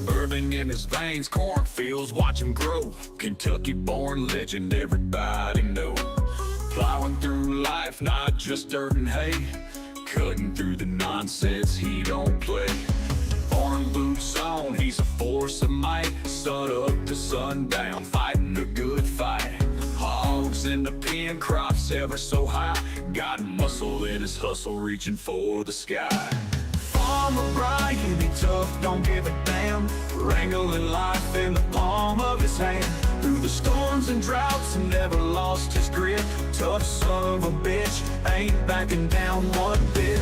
Bourbon in his veins, cornfields, watch him grow. Kentucky-born legend, everybody know. Plowing through life, not just dirt and hay. Cutting through the nonsense, he don't play. Born boots on, he's a force of might. Sun up to sundown, fighting a good fight. Hogs in the pen, crops ever so high. Got muscle in his hustle, reaching for the sky. Farmer Brian, he tough, don't give a damn. Wrangling life in the palm of his hand. Through the storms and droughts, never lost his grip. Tough son of a bitch, ain't backing down one bit.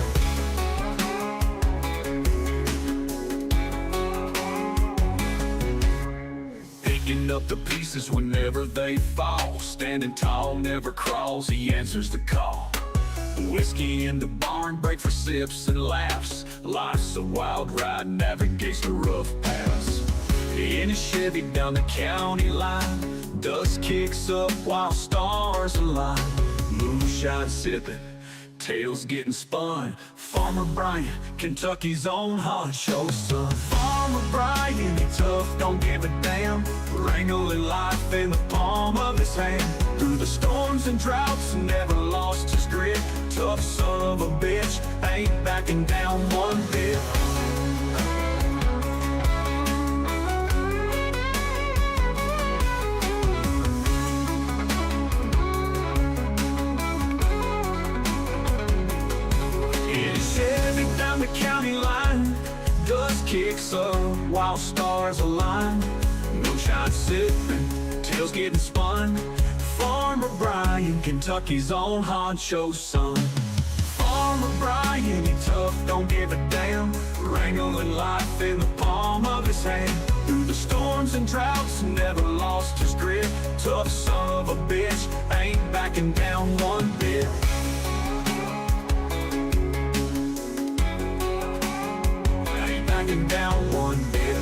Picking up the pieces whenever they fall. Standing tall, never crawls, he answers the call. Whiskey in the barn, break for sips and laughs. Life's a wild ride, navigates the rough paths. In a Chevy down the county line, dust kicks up while stars align. Moonshine sipping, tails getting spun. Farmer Brian, Kentucky's own honcho son. Farmer Brian, he tough, don't give a damn. Wrangling life in the palm of his hand. Through the storms and droughts, never lost his grip. Tough son of a bitch, ain't backing down one bit. In a Chevy down the county line, dust kicks up while stars align. Moonshine sipping, tails getting spun. Farmer Brian, Kentucky's own honcho son. Farmer Brian, he tough, don't give a damn. Wrangling life in the palm of his hand. Through the storms and droughts, never lost his grip. Tough son of a bitch, ain't backing down one bit. Ain't backing down one bit.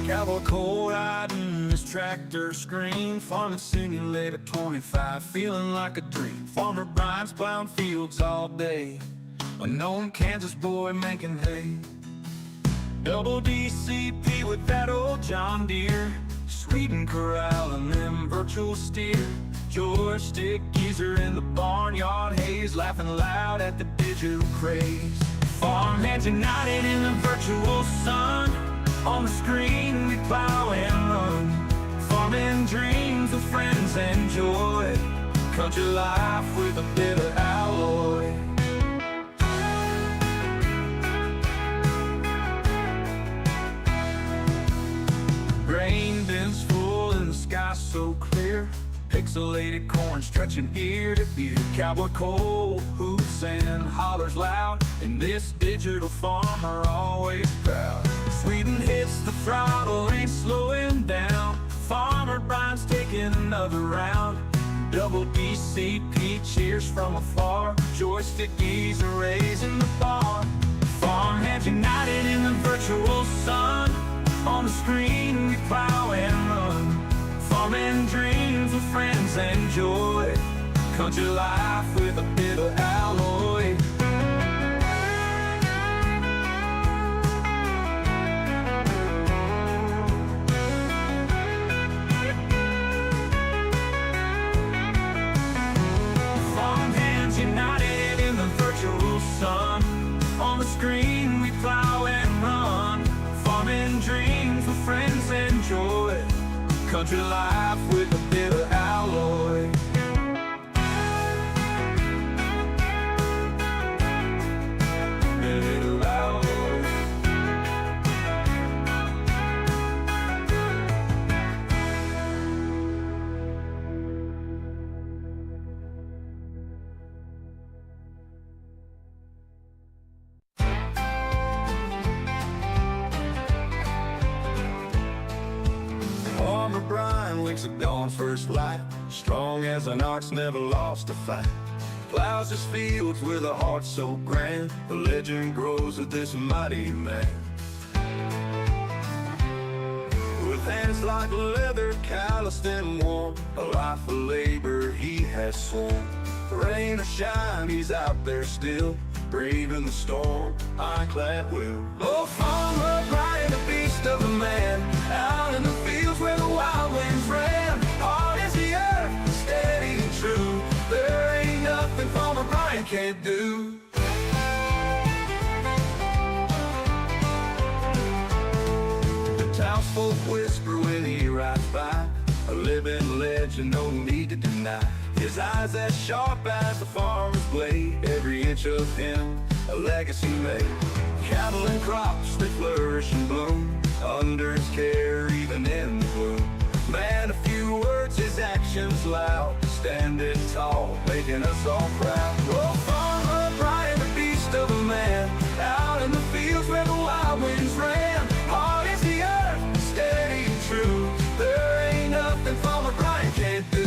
Cowboy cold riding his tractor scream. Farming simulator 25, feeling like a dream. Farmer Brian's plowing fields all day. A known Kansas boy making hay. Double DCP with that old John Deere. Sweden corralling them virtual steer. Joystick geezer in the barnyard haze. Laughing loud at the digital craze. Farm hands united in the virtual sun. On the screen we plow and run. Farming dreams of friends and joy. Country life with a bit of alloy. Grain bins full and the sky so clear. Pixelated corn stretching ear to ear. Cowboy coal hoots and hollers loud. And this digital farmer always proud. Sweden hits the throttle, ain't slowing down. Farmer Brian's taking another round. Double DCP cheers from afar. Joystick geezer raising the bar. Farm hands united in the virtual sun. On the screen we plow and run. Farming dreams with friends and joy. Country life with a bit of alloy. Farm hands united in the virtual sun. On the screen we plow and run. Farming dreams with friends and joy. Country life with a bit of alloy. Bit of alloy. Farmer Brian wakes up dawn first light. Strong as an ox, never lost a fight. plows his fields with a heart so grand. The legend grows of this mighty man. With hands like leather, calloused and warm, a life of labor he has sworn. Rain or shine, he's out there still, braving the storm, ironclad will. Oh, Farmer Brian, the beast of a man, out in the fields where the wild winds ran. Hard as the earth, steady and true, there ain't nothing Farmer Brian can't do. The townsfolk whisper when he rides by, a living legend, no need to deny. His eyes as sharp as the farmer's blade, every inch of him a legacy made. Cattle and crops, they flourish and bloom under his care, even in the gloom. Man, a few words, his actions loud, standing tall, making us all proud. Oh, Farmer Brian, the beast of a man, out in the fields where the wild winds ran. Hard as the earth, steady and true, there ain't nothing Farmer Brian can't do.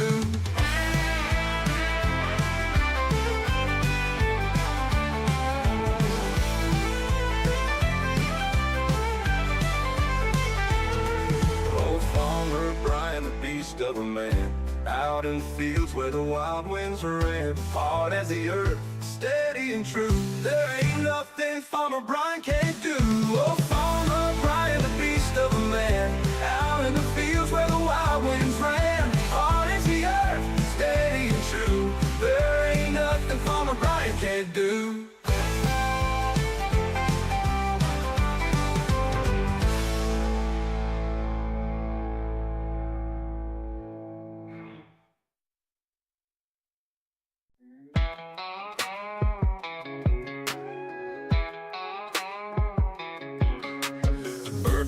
Of a man, out in fields where the wild winds ran. Hard as the earth, steady and true, there ain't nothing Farmer Brian can't do. Oh, Farmer Brian, the beast of a man, out in the fields where the wild winds ran. Hard as the earth, steady and true, there ain't nothing Farmer Brian can't do.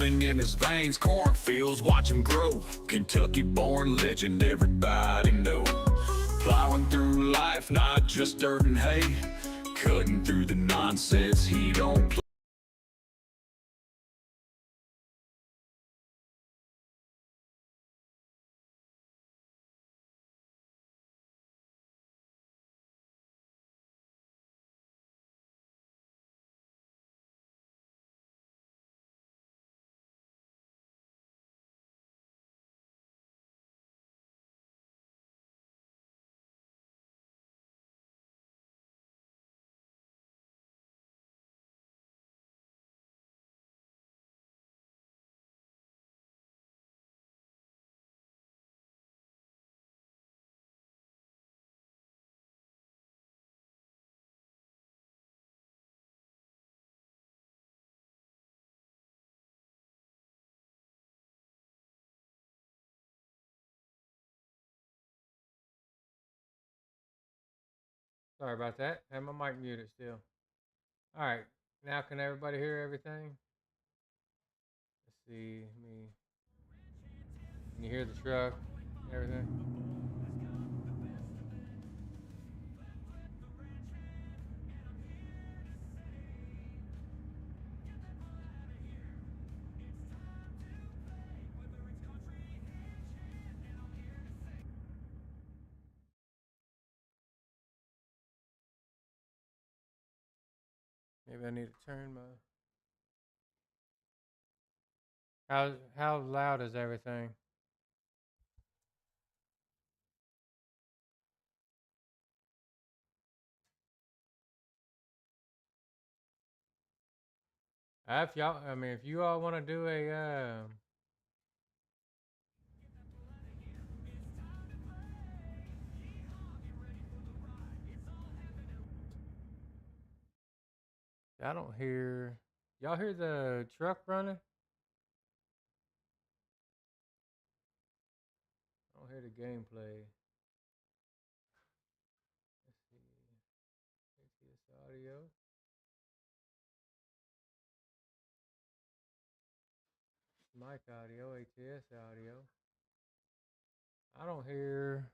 In his veins, cornfields, watch him grow. Kentucky-born legend, everybody know. Plowing through life, not just dirt and hay, cutting through the nonsense he don't play. Sorry about that. Had my mic muted still. All right. Now can everybody hear everything? Let's see. Can you hear the truck? Everything? Maybe I need to turn my. How loud is everything? If y'all, I mean, if you all want to do I don't hear. Y'all hear the truck running? I don't hear the gameplay. Let's see. ATS audio. Mic audio. ATS audio. I don't hear.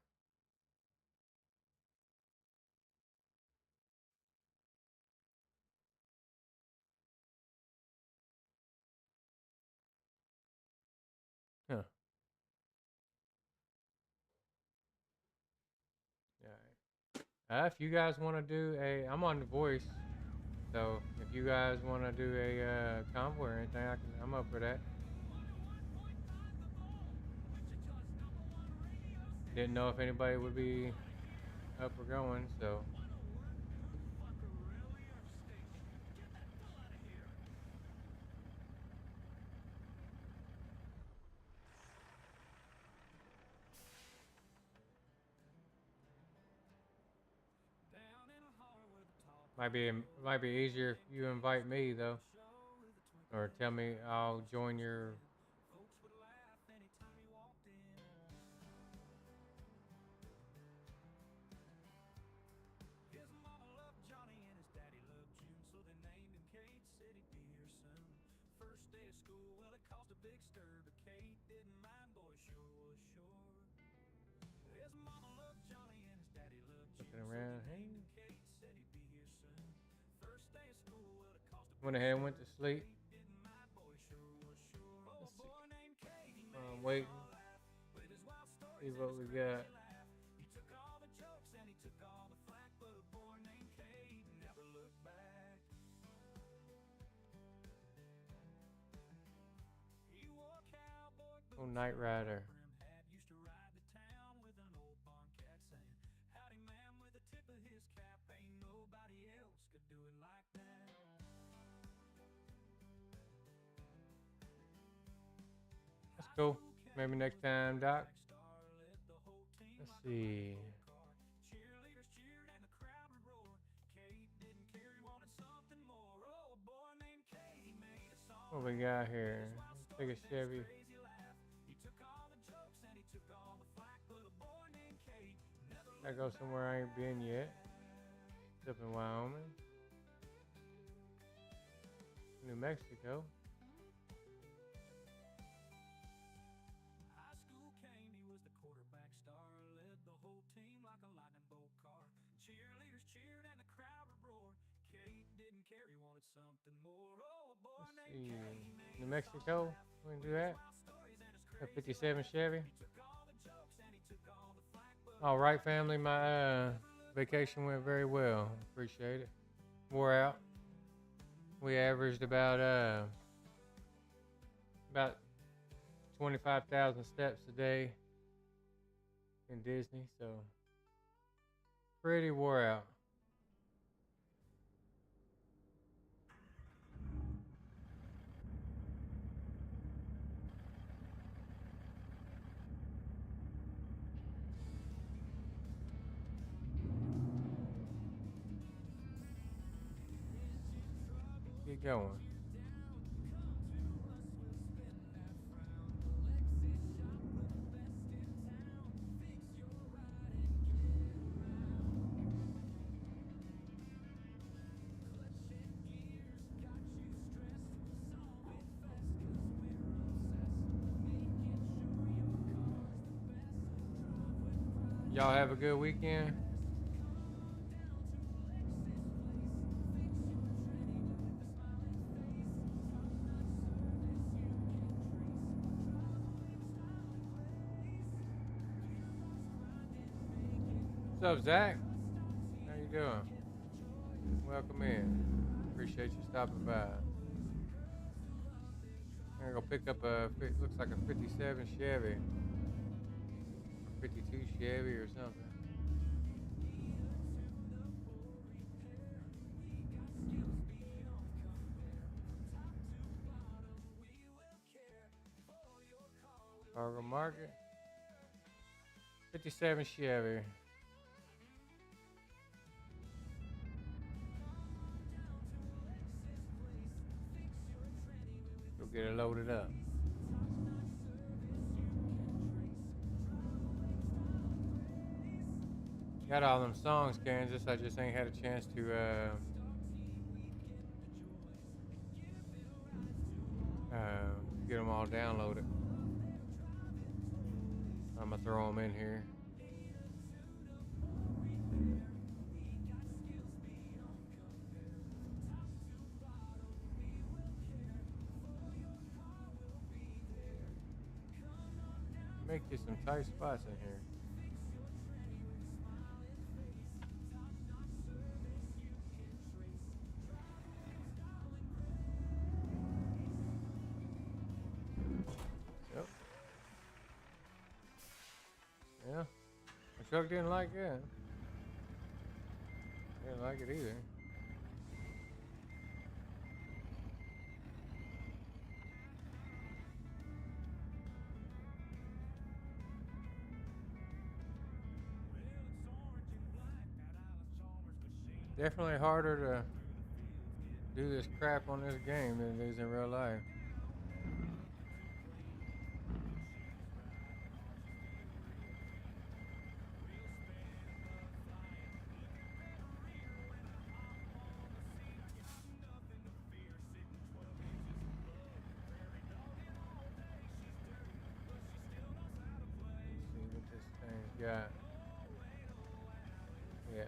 Huh. All right. If you guys want to do I'm on the voice, so if you guys want to do a convo or anything, I'm up for that. Didn't know if anybody would be up or going, so. Might be easier if you invite me though, or tell me I'll join your. Looking around. Hey. Went ahead and went to sleep. Let's see. Waiting. See what we got. Oh, Knight Rider. That's cool. Maybe next time, Doc. Let's see. What we got here? Let's take a Chevy. I go somewhere I ain't been yet. It's up in Wyoming. New Mexico. Let's see. New Mexico. We can do that. A 57 Chevy. All right, family. My vacation went very well. Appreciate it. Wore out. We averaged about 25,000 steps a day in Disney, so pretty wore out. Get going. Y'all have a good weekend. What's up, Zach? How you doing? Welcome in. Appreciate you stopping by. I'm gonna go pick up looks like a 57 Chevy. Or 52 Chevy or something. Fargo Market. 57 Chevy. Go get it loaded up. Got all them songs, Kansas. I just ain't had a chance to get them all downloaded. I'm gonna throw them in here. Make you some tight spots in here. truck didn't like that. Didn't like it either. Definitely harder to do this crap on this game than it is in real life. Let's see what this thing's got. Yeah.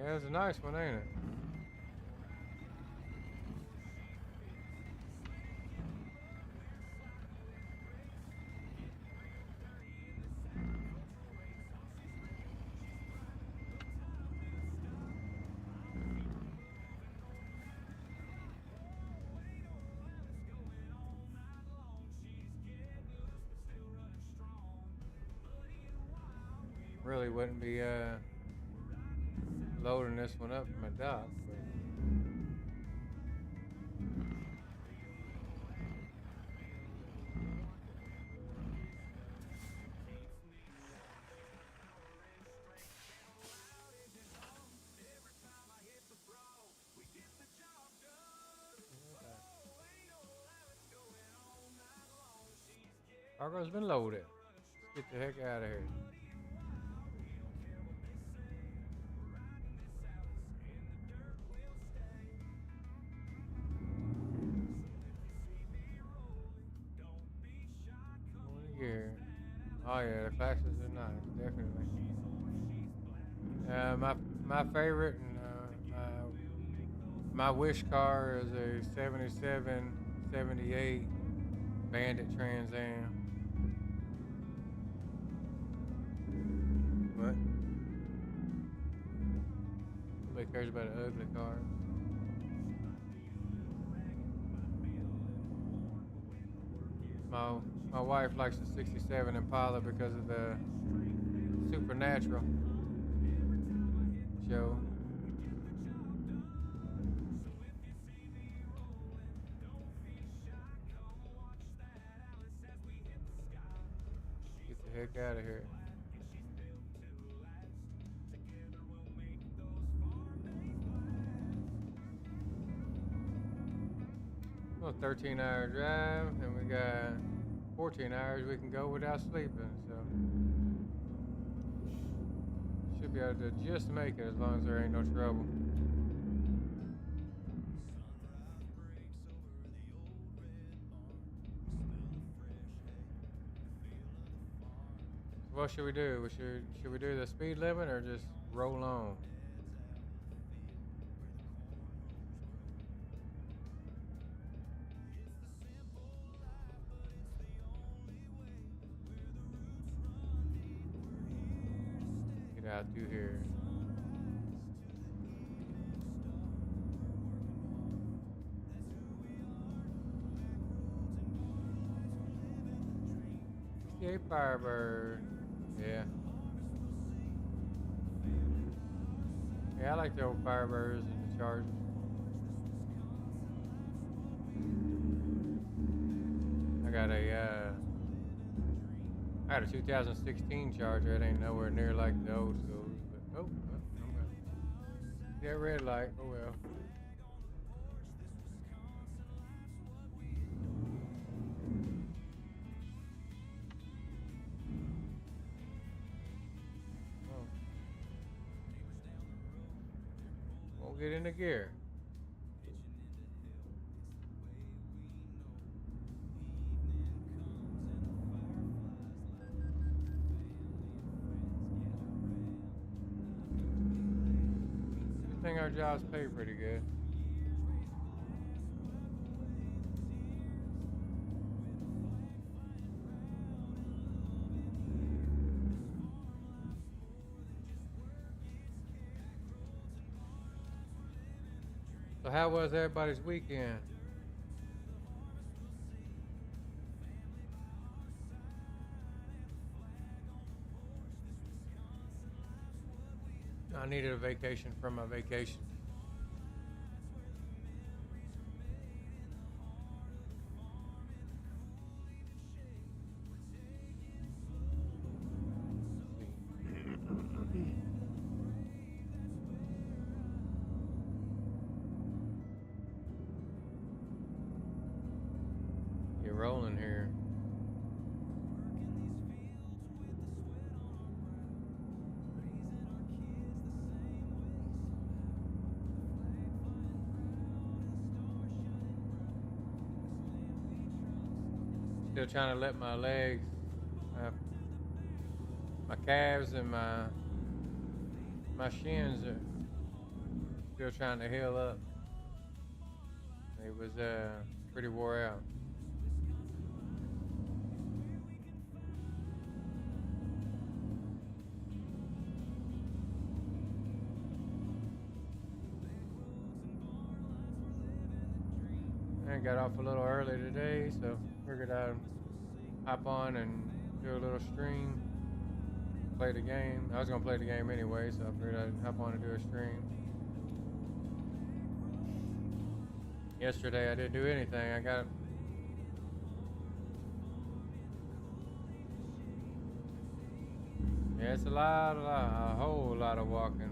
Yeah, it's a nice one, ain't it? Really wouldn't be loading this one up from a dock, but cargo's been loaded. Let's get the heck out of here. Here. Oh yeah, the classes are nice, definitely. My favorite and my wish car is a 77, 78 Bandit Trans Am. What? Nobody cares about an ugly car. My wife likes the 67 Impala because of the Supernatural show. Get the heck out of here. Well, 13-hour drive, and we got 14 hours we can go without sleeping, so should be able to just make it as long as there ain't no trouble. So what should we do? Should we do the speed limit or just roll on? Get out through here. Yay, Firebird. Yeah. Yeah, I like the old Firebirds and the Chargers. I got a 2016 Charger. It ain't nowhere near like the old schools, but I'm gonna get red light. Oh well. Oh. Won't get into gear. I think our jobs pay pretty good. So how was everybody's weekend? I needed a vacation from my vacation. You're rolling here. Still trying to let my legs, my calves and my shins are still trying to heal up. It was pretty wore out. I got off a little early today, so figured I'd hop on and do a little stream, play the game. I was gonna play the game anyway, so I figured I'd hop on and do a stream. Yesterday I didn't do anything. I got yeah, it's a whole lot of walking.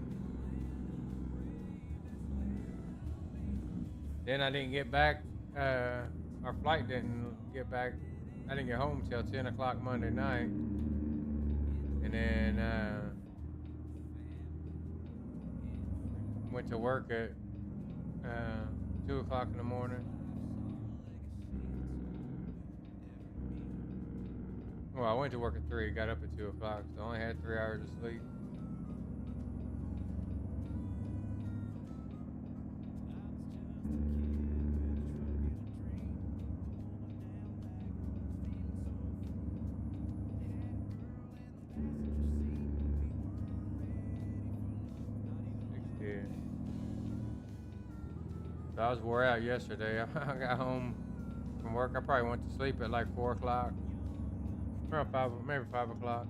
Then I didn't get back. Our flight didn't get back. I didn't get home till 10 o'clock Monday night, and then went to work at 2 o'clock in the morning. Well, I went to work at 3, got up at 2 o'clock, so I only had 3 hours of sleep. So I was wore out yesterday. I got home from work. I probably went to sleep at like 4 o'clock. Around 5, maybe 5 o'clock.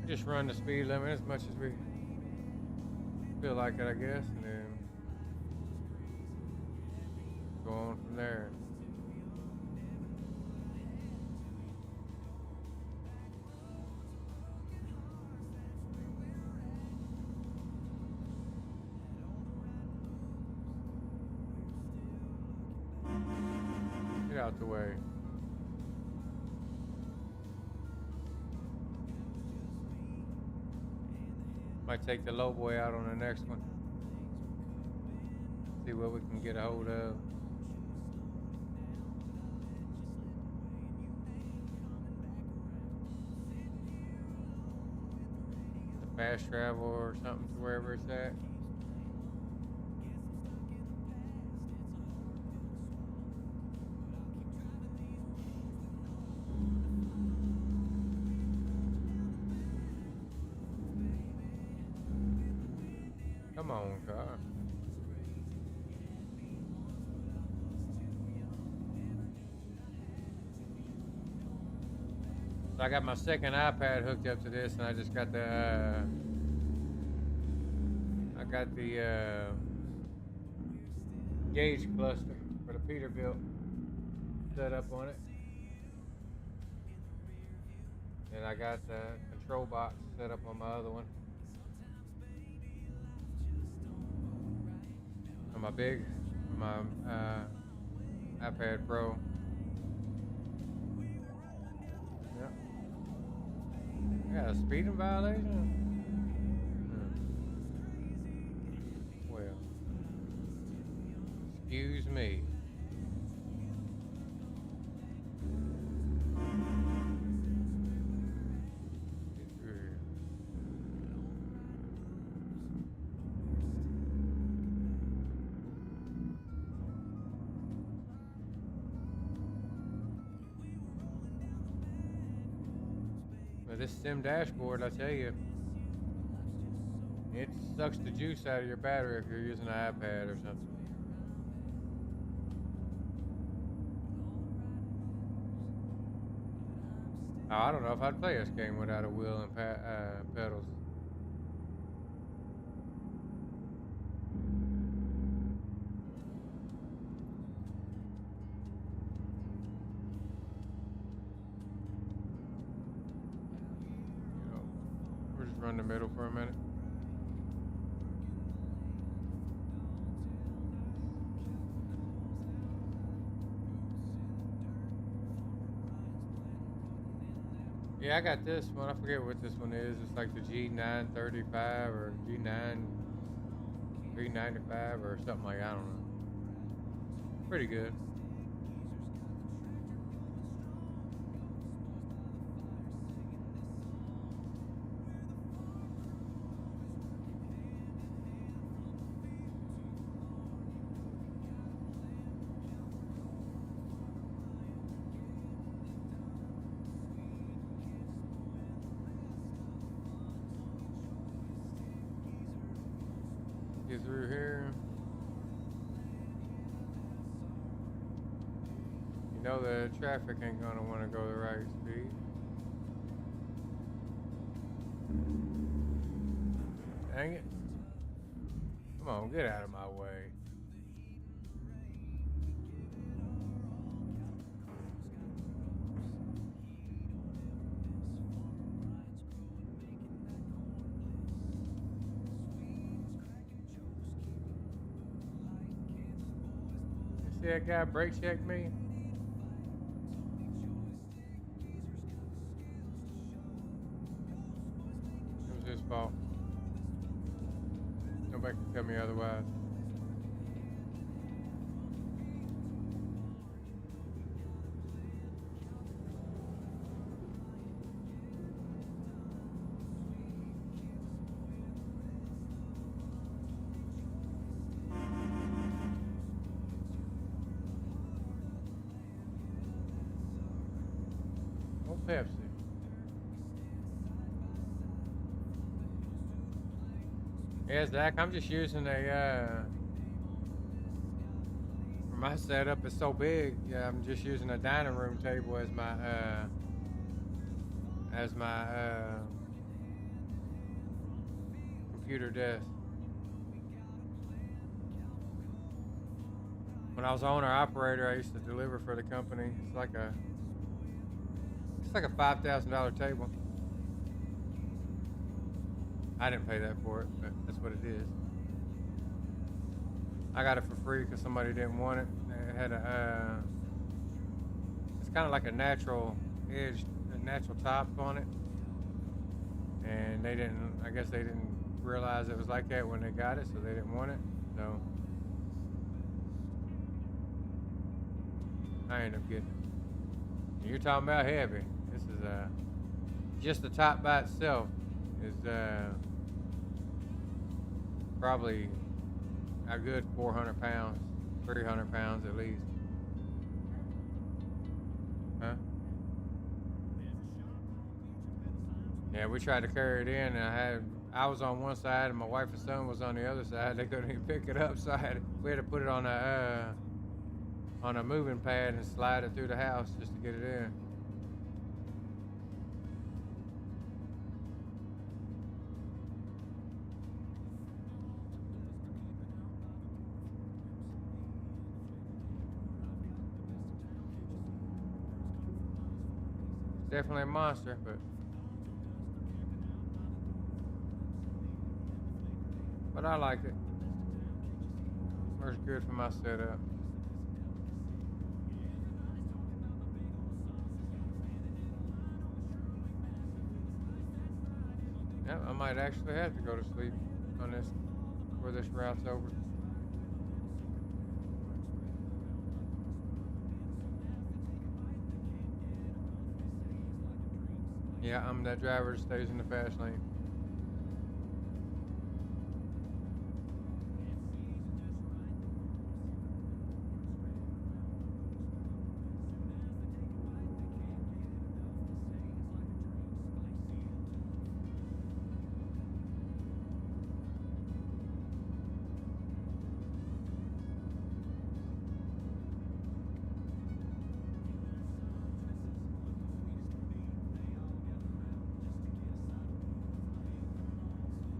We just run the speed limit as much as we feel like it, I guess, and then go on from there. Get out the way. Might take the low boy out on the next one. See what we can get a hold of. The fast travel or something to wherever it's at. Come on, car. So I got my second iPad hooked up to this, and I just got the gauge cluster for the Peterbilt set up on it, and I got the control box set up on my other one. On my iPad Pro. Yep. I got a speeding violation? Well, excuse me. Get through here. this sim dashboard, I tell you, it sucks the juice out of your battery if you're using an iPad or something. Oh, I don't know if I'd play this game without a wheel and pedals. You know, we'll just run the middle for a minute. Yeah, I got this one. I forget what this one is. It's like the G935 or G9 395 or something like that. I don't know. Pretty good. Get through here. You know the traffic ain't gonna want to go the right speed. Dang it. Come on, get out of my way. You see that guy brake checked me? It was his fault. Nobody can tell me otherwise. Oh, Pepsi. Yeah, Zach, I'm just using for my setup, it's so big. Yeah, I'm just using a dining room table as my computer desk. When I was owner operator, I used to deliver for the company. It's like a $5,000 table. I didn't pay that for it, but that's what it is. I got it for free because somebody didn't want it. It had it's kind of like a natural edge, a natural top on it. And I guess they didn't realize it was like that when they got it, so they didn't want it. So I ended up getting it. You're talking about heavy. This is just the top by itself is probably a good 400 pounds, 300 pounds at least. Huh? Yeah, we tried to carry it in, and I was on one side, and my wife and son was on the other side. They couldn't even pick it up, so we had to put it on a moving pad and slide it through the house just to get it in. Definitely a monster, but I like it. Works good for my setup. Yeah, I might actually have to go to sleep on this before this route's over. Yeah, I'm that driver that stays in the fast lane.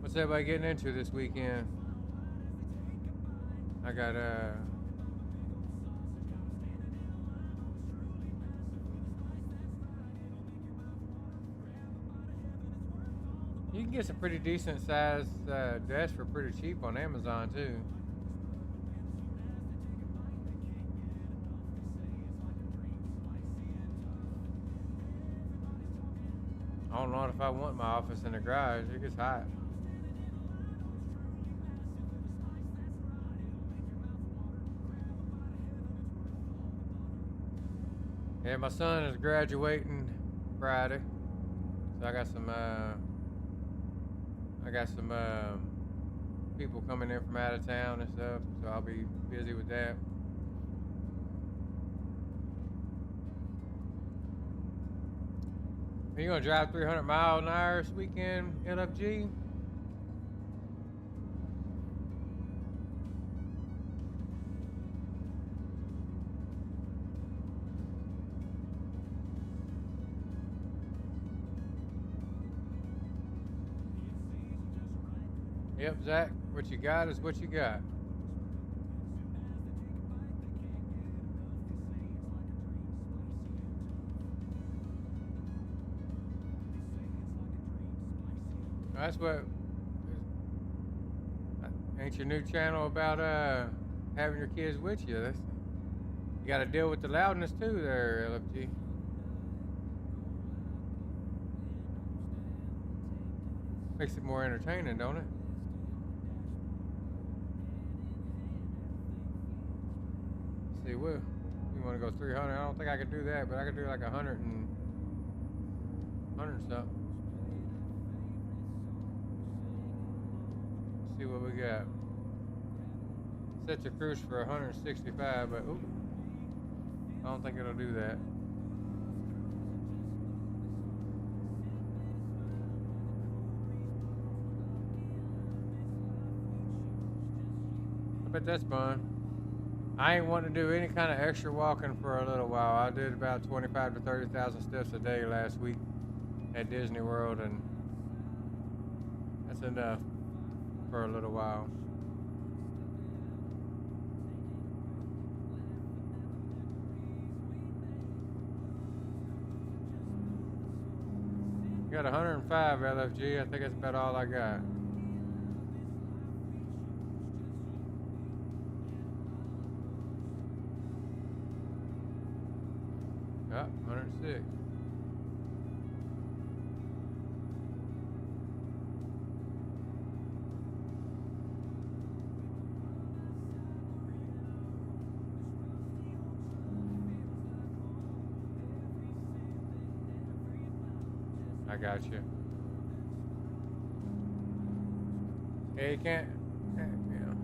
What's everybody getting into this weekend? I got you can get some pretty decent sized desks for pretty cheap on Amazon too. I don't know if I want my office in the garage. It gets hot. Yeah, my son is graduating Friday, so I got some people coming in from out of town and stuff, so I'll be busy with that. Are you gonna drive 300 miles an hour this weekend, LFG? Yep, Zach, what you got is what you got. That's what, ain't your new channel about having your kids with you? You got to deal with the loudness too there, LFG. Makes it more entertaining, don't it? See, well, you want to go 300? I don't think I could do that, but I could do like 100 and something. See what we got. Set your cruise for 165, but ooh, I don't think it'll do that. I bet that's fun. I ain't wanting to do any kind of extra walking for a little while. I did about 25 to 30,000 steps a day last week at Disney World, and that's enough for a little while. Got 105 LFG. I think that's about all I got. Yep, 106. I got you. Yeah, you can't, you know,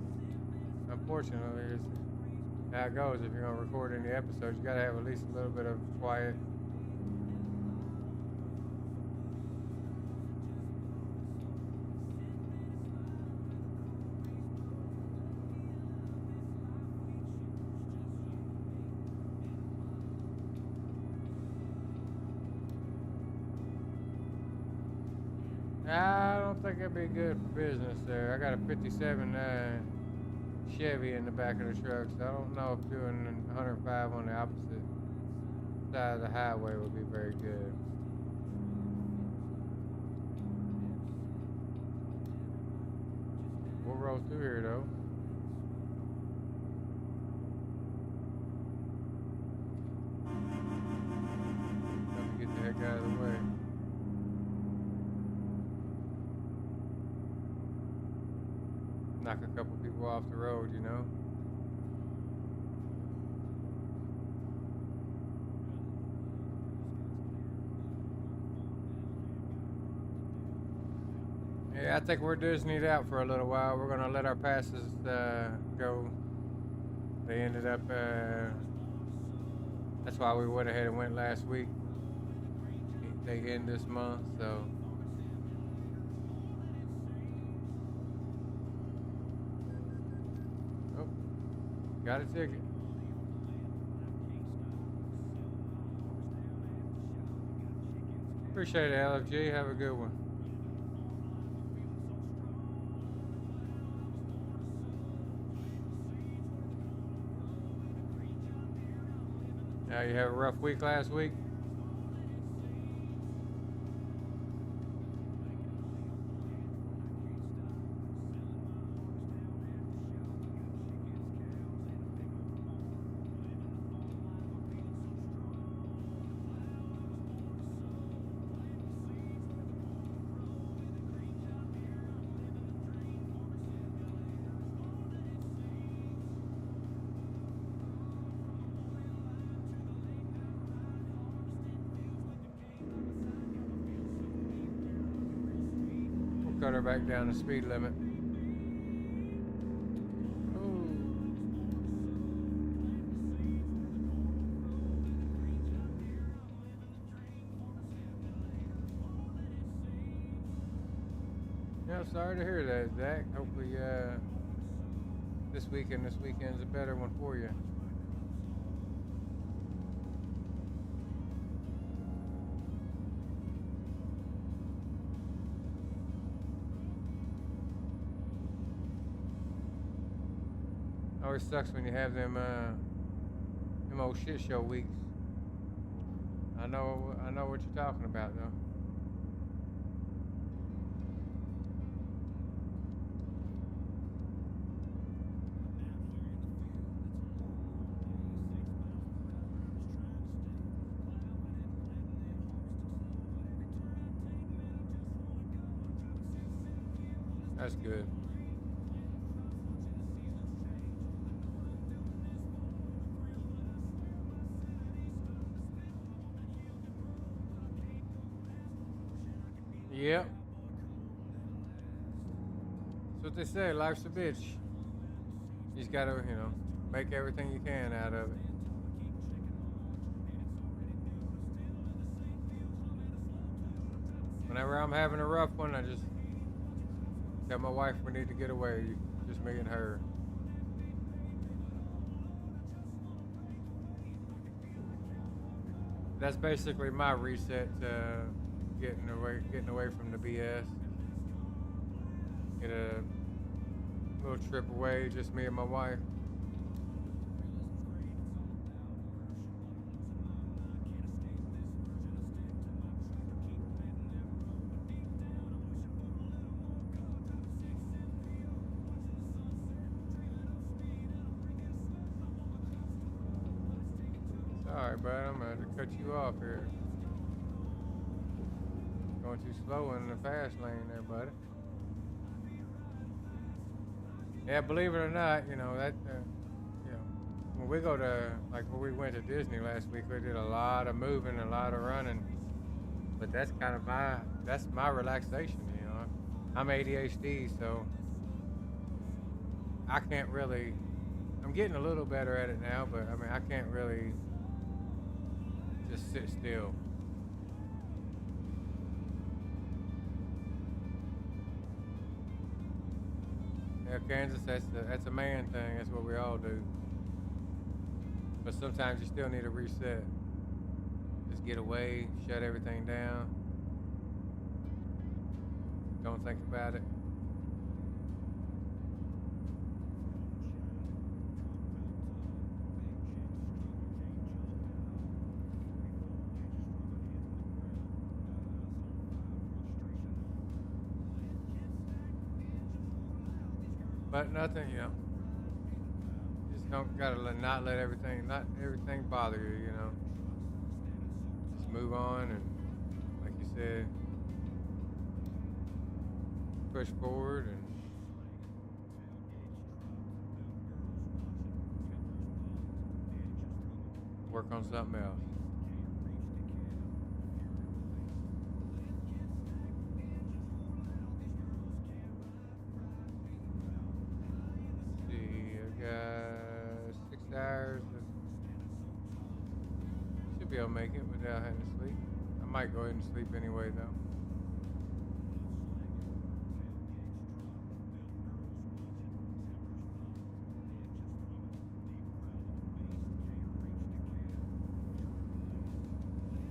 unfortunately, it's how it goes. If you're going to record any episodes, you got to have at least a little bit of quiet. I don't think it'd be good for business there. I got a 57 Chevy in the back of the truck, so I don't know if doing 105 on the opposite side of the highway would be very good. We'll roll through here though. Let me get the heck out of the way. Knock a couple people off the road, you know. Yeah, I think we're Disneyed out for a little while. We're gonna let our passes go. They ended up. That's why we went ahead and went last week. They end this month, so. Got a ticket. Appreciate it, LFG. Have a good one. Now you have a rough week last week? We'll cut her back down the speed limit. Yeah, sorry to hear that, Zach. Hopefully, this weekend's a better one for you. Always sucks when you have them old shit show weeks. I know what you're talking about though. That's good. Yep. That's what they say, life's a bitch. You just gotta, make everything you can out of it. Whenever I'm having a rough one, I just tell my wife we need to get away, just me and her. That's basically my reset to getting away from the BS. Get a little trip away, just me and my wife. Sorry, bud, I'm gonna cut you off here. Going too slow in the fast lane there, buddy. Yeah, believe it or not, that, when we go to, like when we went to Disney last week, we did a lot of moving, a lot of running. But that's kind of my relaxation, I'm ADHD, so I can't really, I'm getting a little better at it now, but I mean, I can't really just sit still. Yeah, Kansas, that's a man thing. That's what we all do. But sometimes you still need a reset. Just get away, shut everything down. Don't think about it. But nothing, just don't gotta not everything bother you, Just move on and, like you said, push forward and work on something else. Got 6 hours. Should be able to make it without having to sleep. I might go ahead and sleep anyway, though.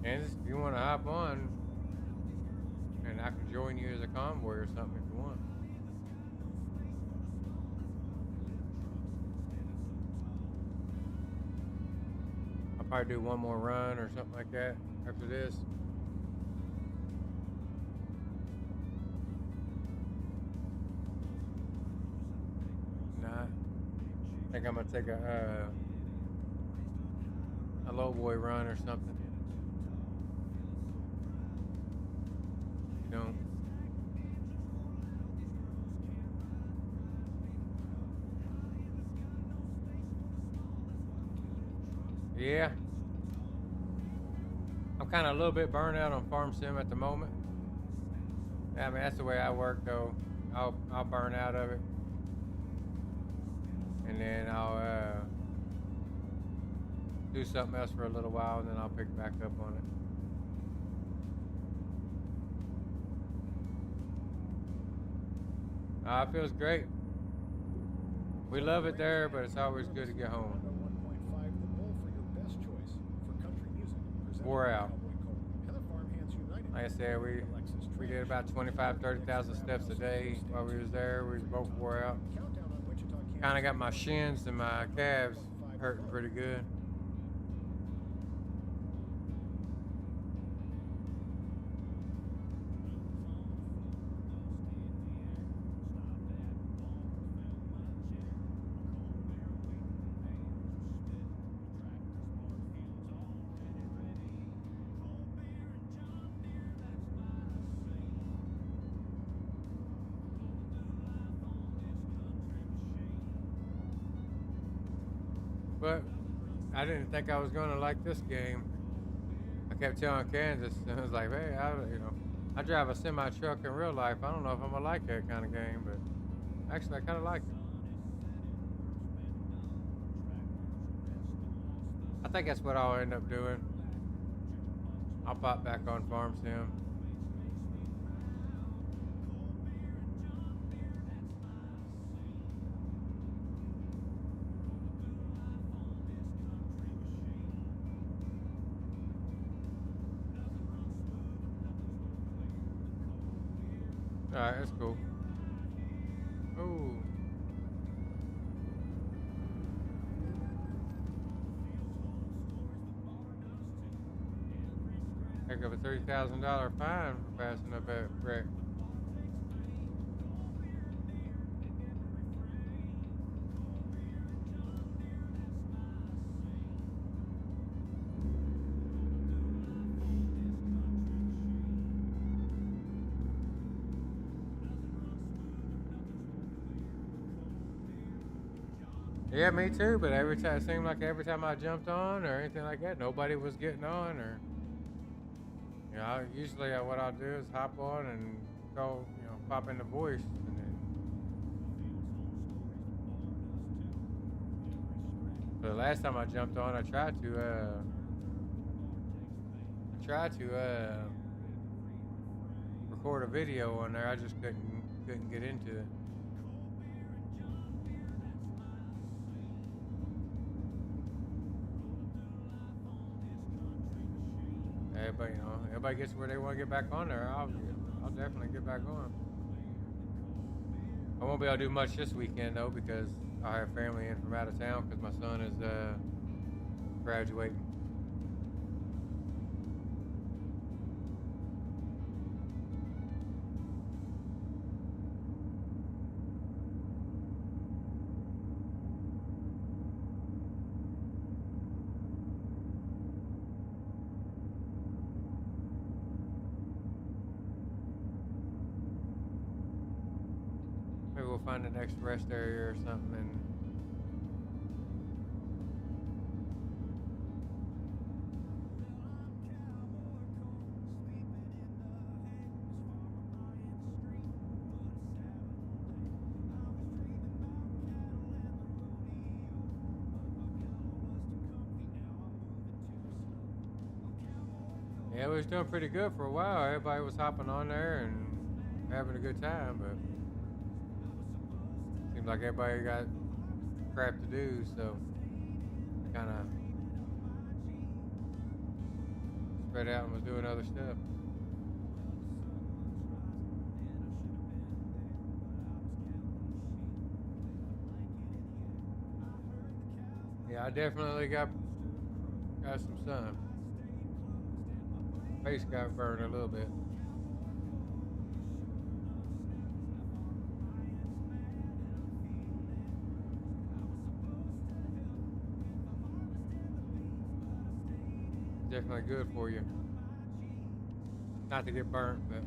And if you want to hop on, and I can join you as a convoy or something if you want. Might do one more run or something like that after this. Nah, I think I'm gonna take a low boy run or something. You know. Yeah. I'm kind of a little bit burned out on Farm Sim at the moment. Yeah, I mean that's the way I work though. I'll burn out of it, and then I'll do something else for a little while, and then I'll pick back up on it. It feels great. We love it there, but it's always good to get home. Wore out. Like I said, we did about 25, 30,000 steps a day while we was there. We both wore out. Kind of got my shins and my calves hurting pretty good. But I didn't think I was going to like this game. I kept telling Kansas, and I was like, hey, I drive a semi truck in real life. I don't know if I'm going to like that kind of game, but actually I kind of like it. I think that's what I'll end up doing. I'll pop back on Farm Sim. Alright, that's cool. Ooh. Heck of a $30,000 fine for passing up that wreck. Yeah, me too, but every time it seemed like every time I jumped on or anything like that, nobody was getting on or usually what I'll do is hop on and go, pop in the voice and then but the last time I jumped on I tried to record a video on there. I just couldn't get into it. Everybody gets where they want to get back on there. I'll definitely get back on. I won't be able to do much this weekend though because I have family in from out of town because my son is graduating. Maybe we'll find the next rest area or something and yeah, we was doing pretty good for a while. Everybody was hopping on there and having a good time, but seems like everybody got crap to do, so kind of spread out and was doing other stuff. Yeah, I definitely got got some sun. Face got burned a little bit. Definitely good for you. Not to get burnt, but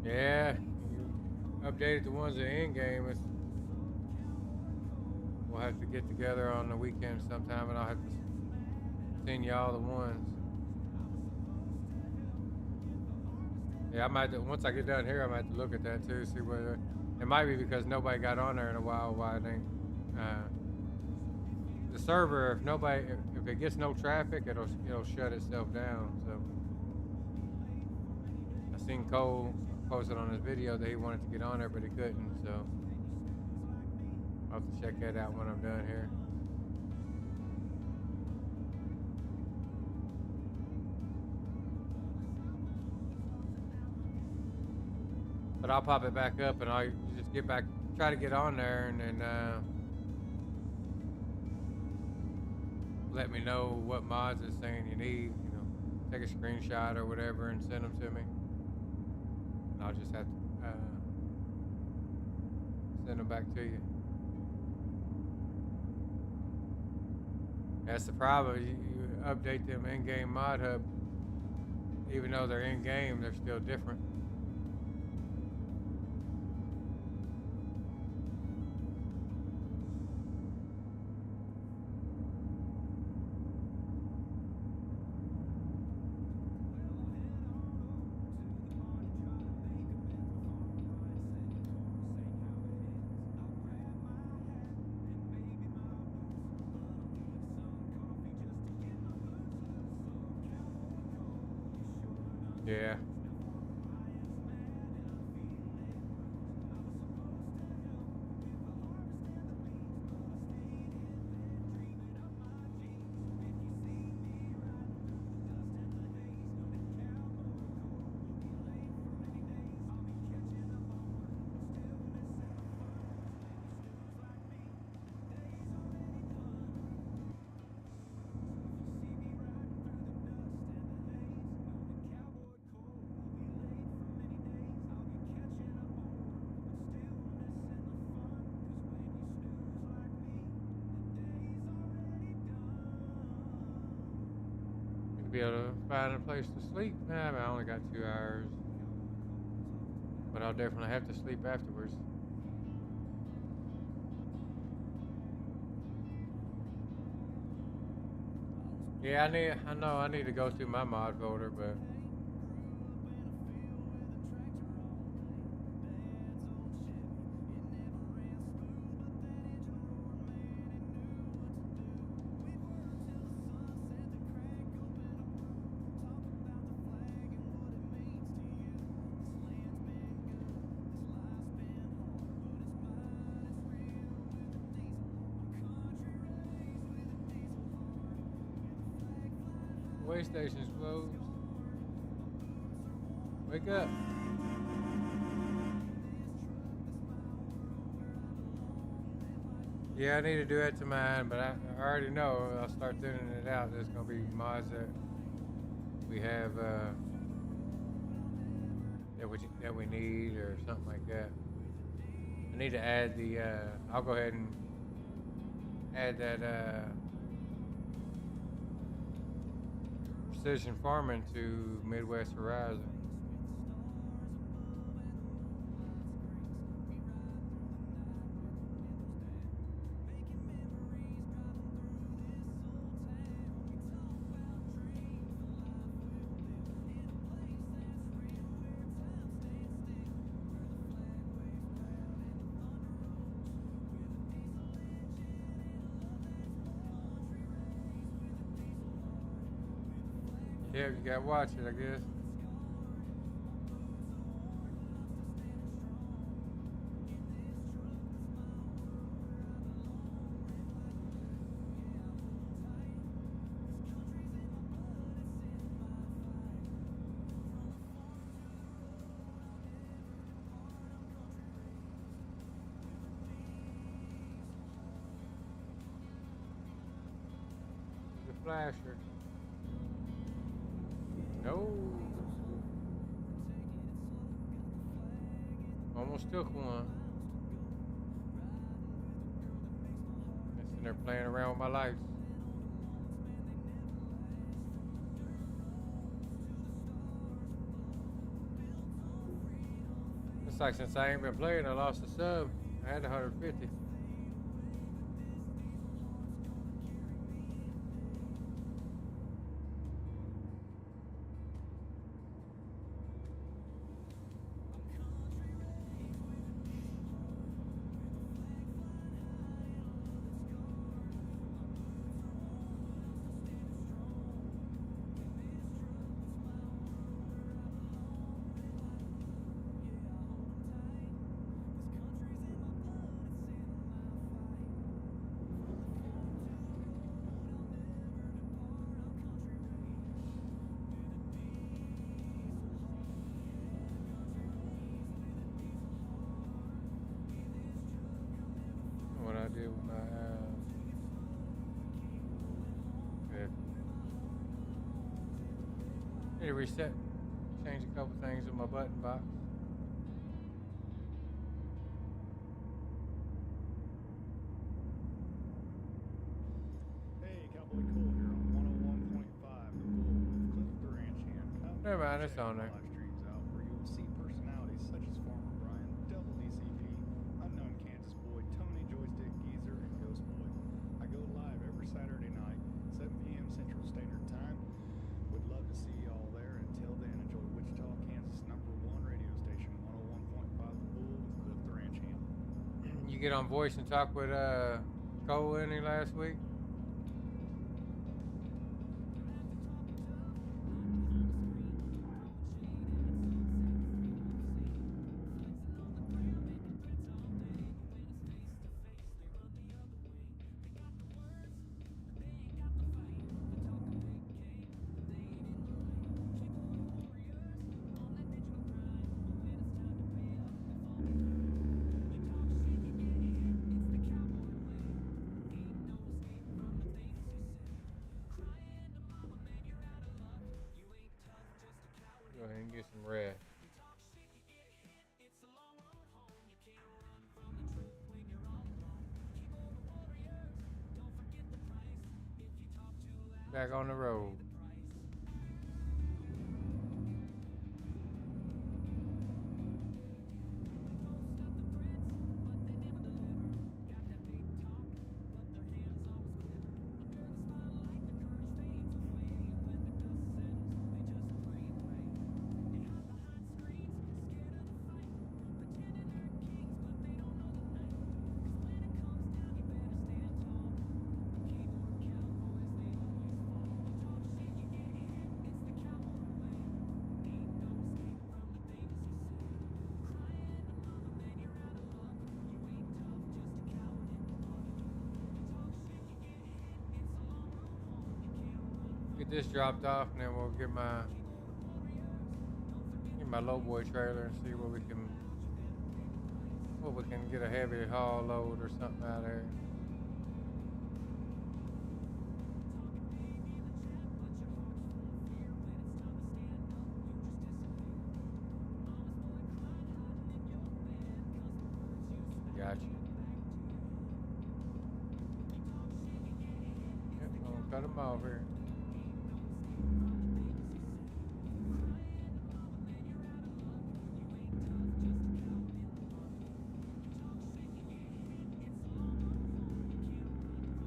yeah, you updated the ones that in game. We'll have to get together on the weekend sometime, and I'll have to send you all the ones. Yeah, I might once I get done here, I might have to look at that too, see whether it might be because nobody got on there in a while. Why it ain't the server? If it gets no traffic, it'll shut itself down. So I seen Cole posted on his video that he wanted to get on there, but he couldn't. So I'll have to check that out when I'm done here. But I'll pop it back up, and I'll just try to get on there, and then let me know what mods it's saying you need. You know, take a screenshot or whatever and send them to me. And I'll just have to send them back to you. That's the problem. You update them in-game mod hub, even though they're in-game, they're still different. Yeah. Be able to find a place to sleep. Nah, I only got 2 hours, but I'll definitely have to sleep afterwards. Yeah, I know I need to go through my mod folder, but way station's closed. Wake up. Yeah, I need to do that to mine, but I already know I'll start thinning it out. There's gonna be mods that we have that we need or something like that. I need to add the. I'll go ahead and add that precision farming to Midwest Horizon. Yeah, you gotta watch it, I guess. flasher. No. Almost took one. I'm sitting there playing around with my lights. It's like since I ain't been playing, I lost a sub. I had 150. What I did with my yeah. Need to reset, change a couple things with my button box. Hey, Cowboy Cole here on 101.5 The Bull with Cliff Duranchian. Never mind, it's on there. Live streams out where you will see personalities such as Farmer Brian, Double DCP, Unknown Kansas Boy, Tony Joystick Geezer, and Ghost Boy. I go live every Saturday night, 7 p.m. Central Standard Time. Would love to see y'all there. Until then, enjoy Wichita, Kansas #1 radio station 101.5 The Bull with Cliff Duranchian. You get on voice and talk with Cole any last week? Go ahead and get some red. Back on the road. Get this dropped off, and then we'll get my low boy trailer and see what we can get a heavy haul load or something out of there. Gotcha. Yep, gonna cut them off here.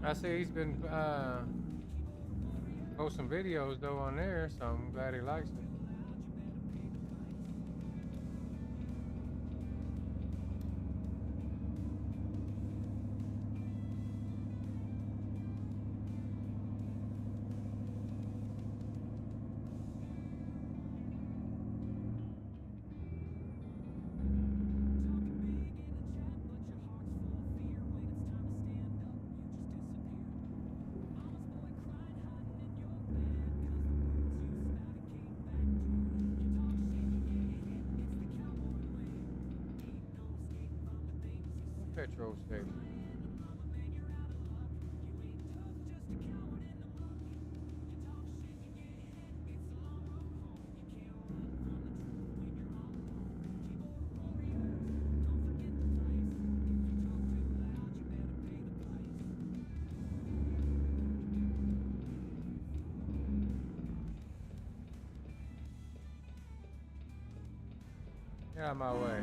I see he's been posting videos though on there, so I'm glad he likes it. Petrol station. Get out of my way.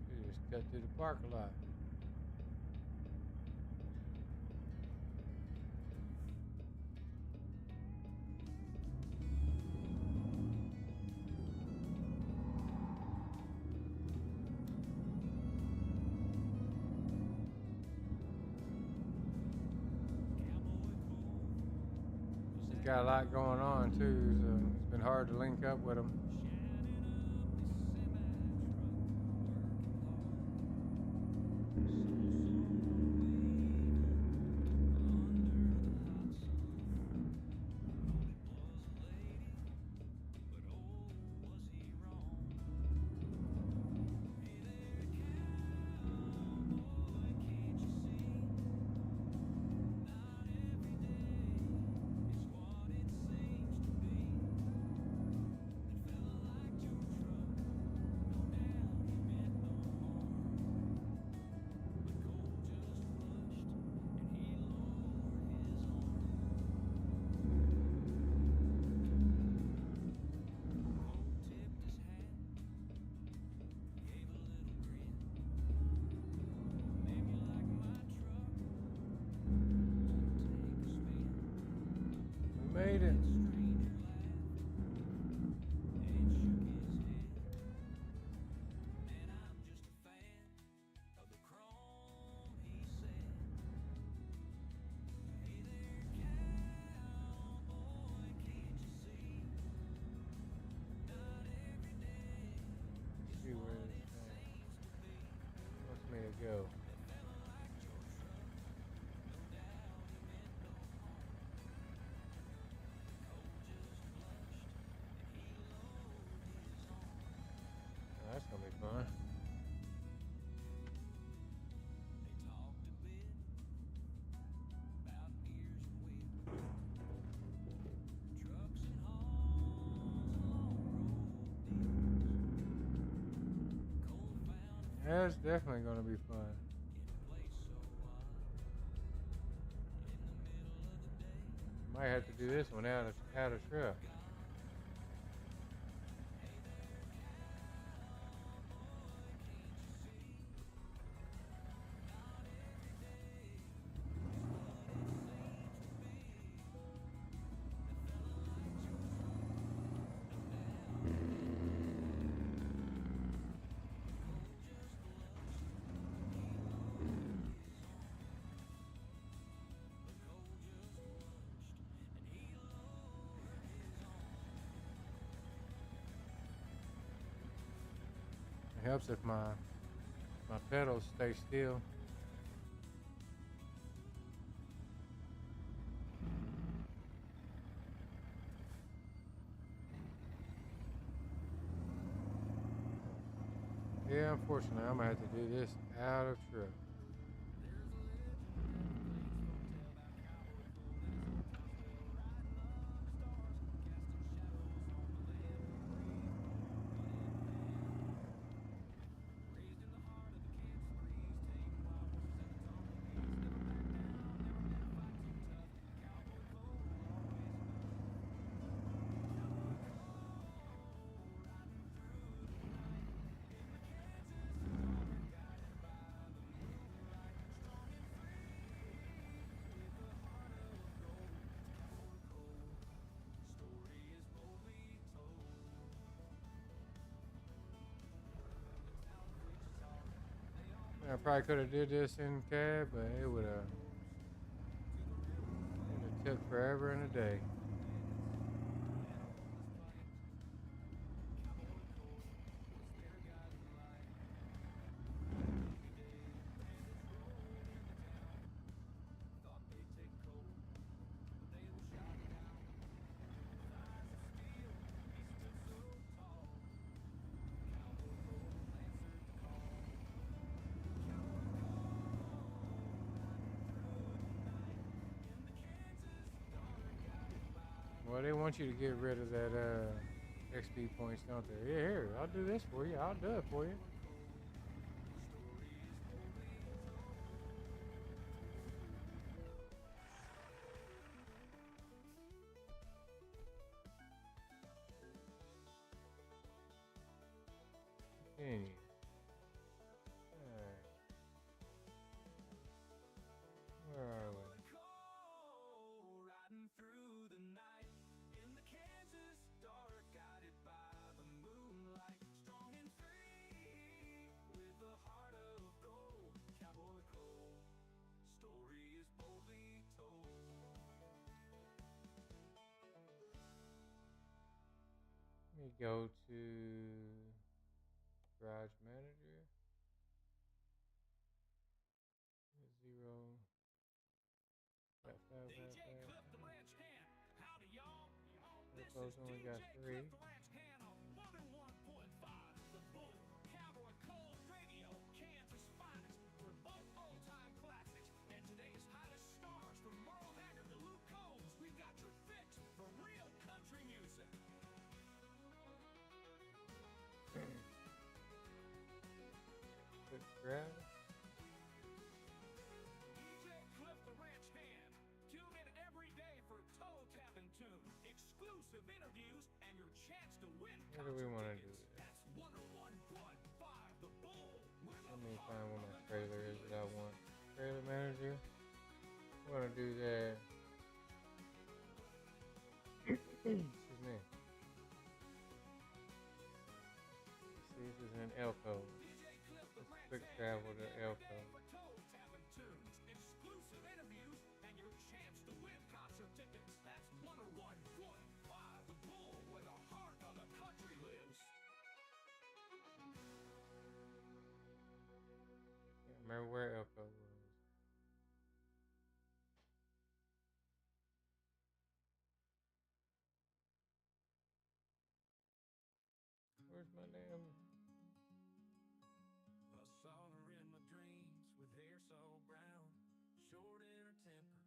You just cut through the parking lot. He's got a lot going on too, so it's been hard to link up with him. We made it. See where this wants me to go. Oh, that's gonna be fun. That's definitely gonna be fun. Might have to do this one out of truck. It helps if my pedals stay still. Yeah, unfortunately, I'm gonna have to do this out of truck. I probably could have did this in cab, but it would have took forever and a day. Well, they want you to get rid of that XP points, don't they? Yeah, here, I'll do this for you. I'll do it for you. continue. Alright. Where are we? Riding through the night in the Kansas dark, guided by the moonlight, strong and free with a heart of gold. Cowboy Cole, story is boldly told. Let me go to Garage Manager. 0. Got 5, DJ 5, 5. Cliff the Ranch Hand, howdy y'all. This Elko's is only DJ got 3. Cliff the Ranch Hand on 101.5 The Bull. Cowboy Cole Radio, Kansas finest, for both old-time classics and today's hottest stars, from Merle Haggard to Luke Combs. We've got your fix for real country music. Quick grab. DJ Cliff the Ranch Hand. Tune in every day for toe tapping tunes, exclusive interviews, and your chance to win. What do we want to do? That's 101.5 The Bull. Let me find what my trailer is that I want. Trailer Manager. I want to do that. Excuse me. See, this is an Elko. Let's quick travel to Elko. Exclusive interviews and your chance to win concert tickets. That's 101.5 The Bull, where the heart of the country lives. Can't remember where Elko was. Where's my damn? I saw her in my dreams with hair so brown, short in her temper,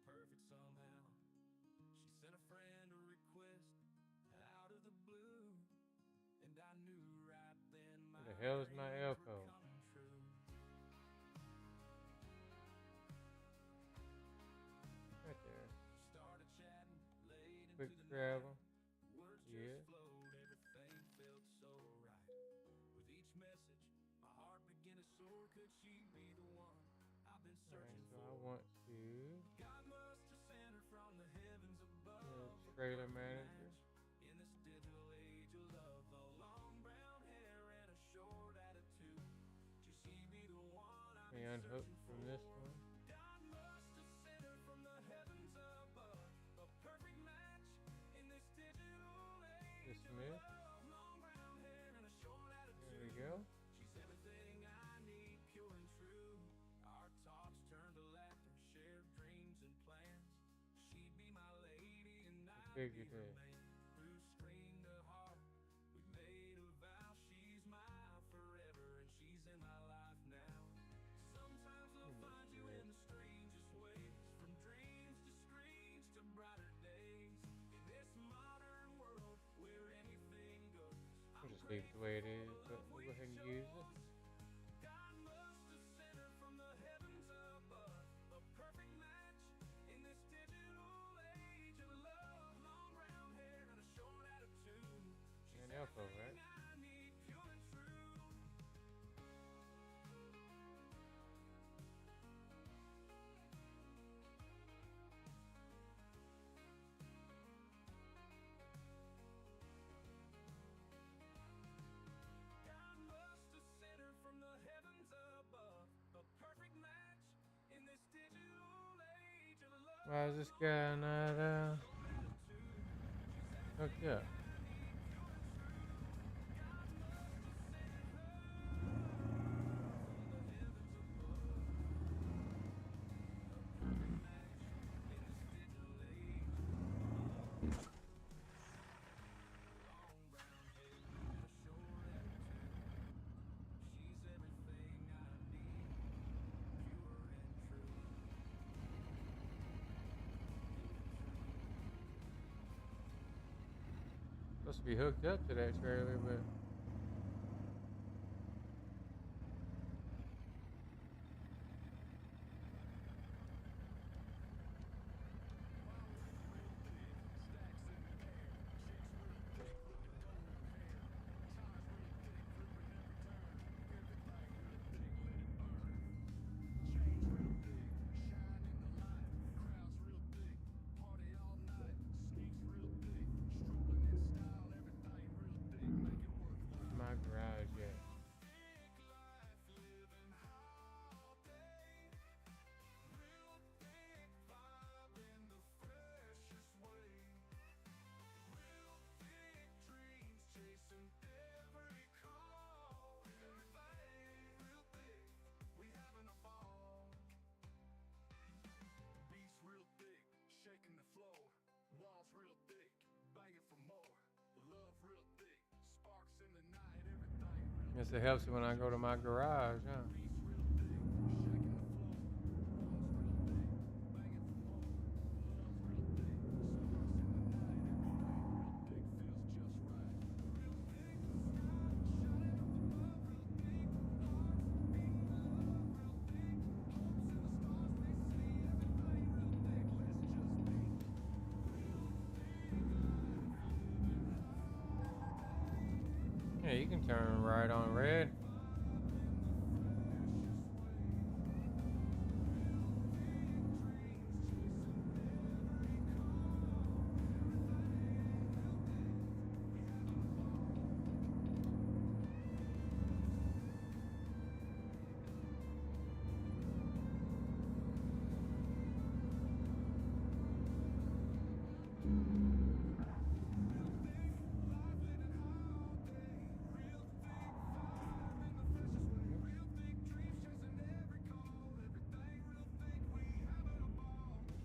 perfect somehow. She sent a friend a request out of the blue, and I knew right then my Where the hell is my dreams Elko? were coming true. Right there. Started chatting late Quick into the travel. night. Words Yeah. just flowed, everything felt so right. With each message, my heart began to soar. Could she be the one I've been Alright, searching so for? I want to God must have sent her from the heavens above. the Trailer Manager. In this digital age of love, the long brown hair and a short attitude. Could she be the one I've Let me been unhook searching from for? this one. God must have sent her from the heavens above. A perfect match in this digital age. Dismiss. Long brown hair and a short attitude. There we go. She's everything I need, pure and true. Our talks turned to laughter, shared dreams and plans. She'd be my lady and I'd be Figured her that. man. Through screen to heart, we made a vow. She's mine forever and she's in my life now. Sometimes love finds you in the strangest ways, from dreams to screens to brighter days. In this modern world where anything goes, I'll just leave it the way it is, but we'll go ahead and use it. God must have sent her from the heavens above. A perfect match in this digital age of love. Long brown hair and a short attitude. She's And Elko, right? everything I need, pure and true. God must have sent her from the heavens above. A perfect match in this digital age of love. Why is this guy not hooked up? Supposed to be hooked up to that trailer, but Guess it helps when I go to my garage, huh? Yeah, you can turn right on red.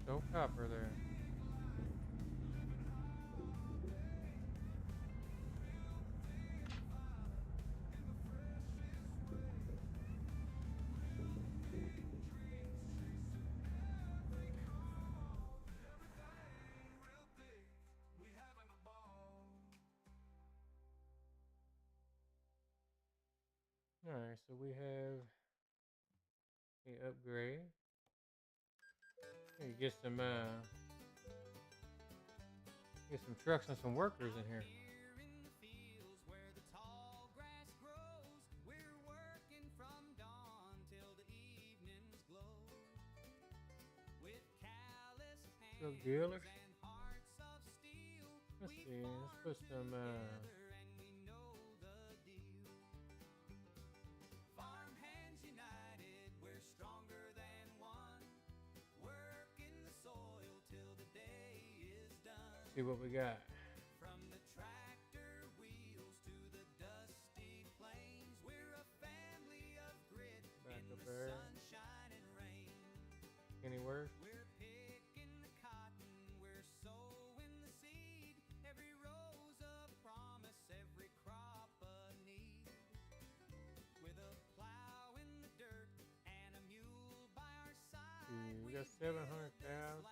No copper there. Alright, so we have a upgrade. Hey, get some trucks and some workers in here. Drug dealers. Let's see. Let's put some. See what we got. Back up there. Any worse? We got 700,000.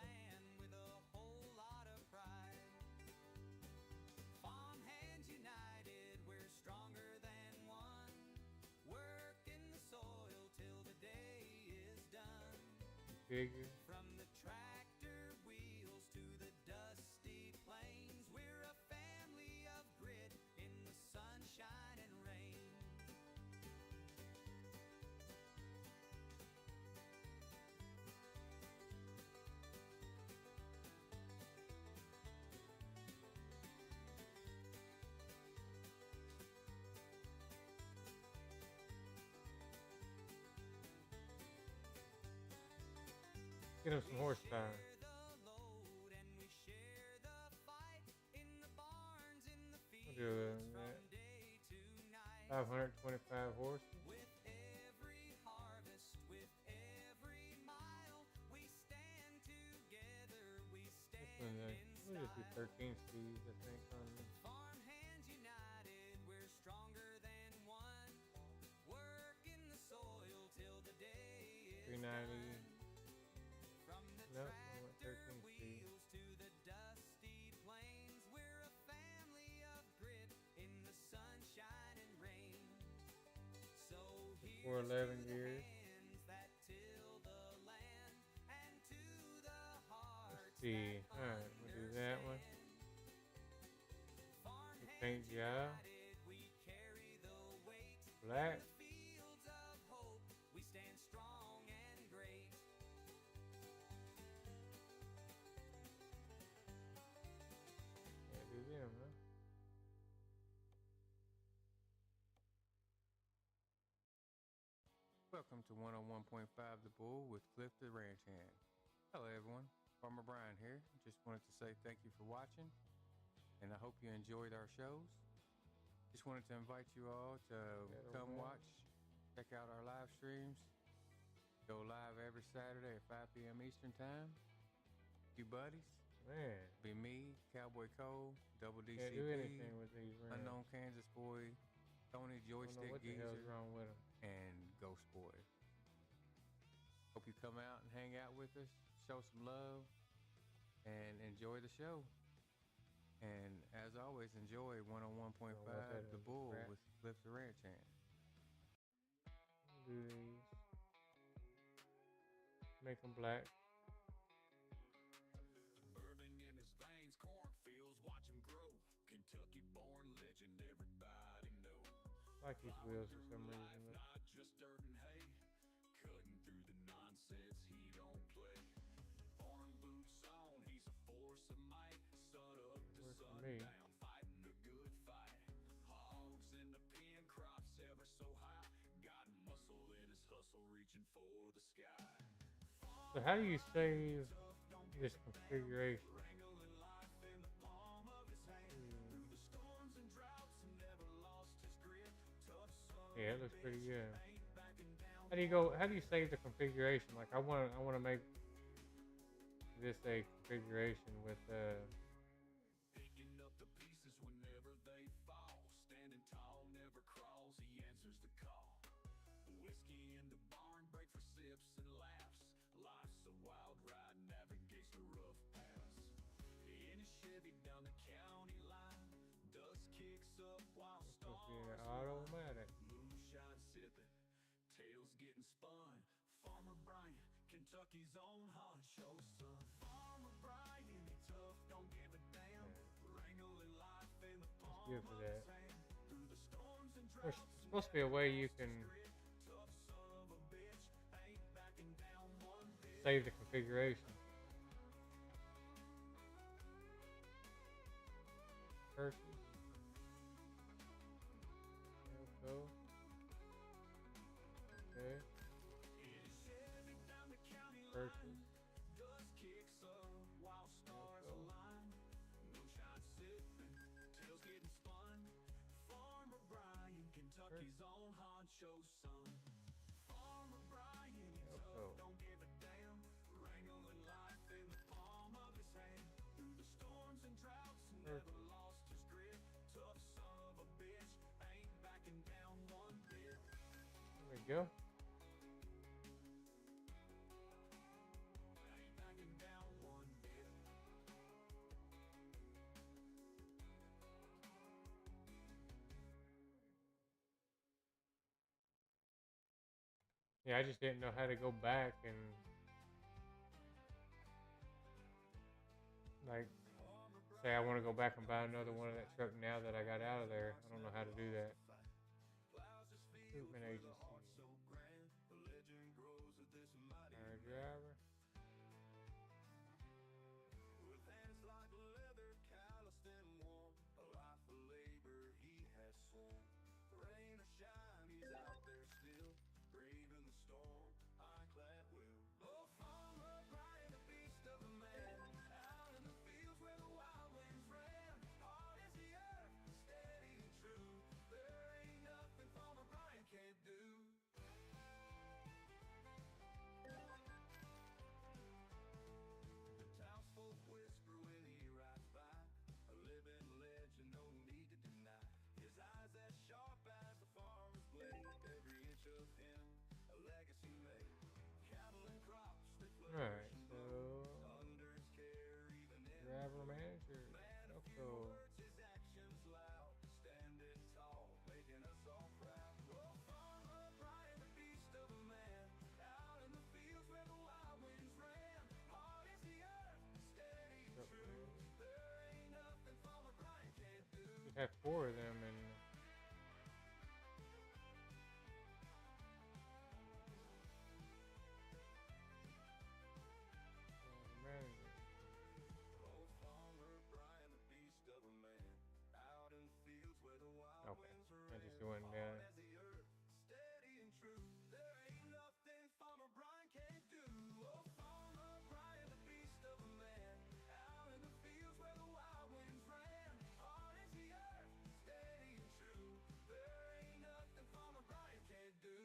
Figure. From the tractor wheels to the dusty plains, we're a family of grit in the sunshine and rain. Get him some horsepower. I'll do that. 525 horses. With every harvest, with every mile, we stand together, we stand We'll just do 13 speeds, I think, on this. Farm hands united, we're stronger than one. Working the soil till the day is 390. from the Nope, I want 13 tractor speed. wheels to the dusty plains, we're a family of grit in the sunshine and rain. So here's 411 to the gears. hands that till the land, and to the hearts Let's see. Alright, we'll do that one. farm The paint job. handed, we carry the weight. Black. Fields of hope, we stand strong and great. Yeah, do them, huh? Welcome to 101.5 The Bull with Cliff the Ranch Hand. Hello, everyone. Farmer Brian here. Just wanted to say thank you for watching, and I hope you enjoyed our shows. Just wanted to invite you all to come watch, check out our live streams. Go live every Saturday at 5 p.m. Eastern Time. You buddies. Man. Be me, Cowboy Cole, Double DCP, Can't do anything with these rims. Unknown Kansas Boy, Tony I don't know Joystick what the hell's Geezer, wrong with him. and Ghost Boy. Hope you come out and hang out with us, show some love, and enjoy the show. And as always, enjoy 101.5 The Bull with Cliff the Ranch Hand. Do these. Make them black. Bourbon in his veins, cornfields, watch him grow. Kentucky born legend, everybody know. I like these wheels for some reason. Not just dirt and hay, cutting through the nonsense, he don't play. Farm boots on, he's a force of might. Sun up to Works for sun me. down, fighting a good fight. Hogs in the pen, crops ever so high. Got muscle in his hustle, reaching for the sky. So how do you save this configuration? Wrangling life in the palm of his hand. Through the storms and droughts, and never lost his grit. Tough son Yeah, it looks pretty good. ain't backing down. How do you go? How do you save the configuration? Like I want to make this a configuration with Picking up the pieces whenever they fall. Standing tall, never crawls, he answers the call. Whiskey in the barn, break for sips and laughs. Life's a wild ride, navigates the rough paths. In a Chevy down the county line, dust kicks up while supposed to be stars an align. automatic. Moonshine sipping, tails getting spun. Farmer Brian, Kentucky's own honcho son. Farmer Brian, he tough, don't give a damn. Wrangling life in the palm good for of that. his hand. Through the storms and There's droughts, supposed to be a way you can tough son of a bitch, ain't backing down one bit. save the configuration. Purchase. Go. Okay. In a Chevy down the county line, Purchase. dust kicks up while stars align. Moonshine sipping, tails getting spun. Farmer Brian, Kentucky's own honcho son. Farmer Brian, he tough, don't give a damn. Wrangling life in the palm of his hand. Through the storms and droughts, never lost his grit. Tough son of a bitch, ain't backing down one bit. There we go. Ain't backing down one bit. Yeah, I just didn't know how to go back and like say I want to go back and buy another one of that truck now that I got out of there. I don't know how to do that. Recruitment agency. Hire driver. With hands like leather, calloused and warm, a life of labor he has sworn. Rain or shine, he's out there still, braving the storm, ironclad will. Oh, Farmer Brian, a beast of a man, out in the fields where the wild winds ran. Hard as the earth, steady and true. There ain't nothing Farmer Brian can't do. The townsfolk whisper when he rides by, a living legend, no need to deny. His eyes as sharp as a farmer's blade, every inch of him a legacy made. Cattle and crops that flourish Alright, and so grow under his care, even in driver manager. man of few Also, words, his actions loud, standing tall, making us all proud. Oh, Farmer Brian, the beast of a man, out in the fields where the wild winds ran. Hard as the earth, steady and true. There ain't nothing Farmer Brian can't do. just have 4 of them and manager. Oh, Farmer Brian, the beast of a man, out in the fields where the wild Okay, winds I ran. just went down. Hard as the earth, steady and true. There ain't nothing Farmer Brian can't do. Oh, Farmer Brian, the beast of a man, out in the fields where the wild winds ran. Hard as the earth, steady and true. There ain't nothing Farmer Brian can't do.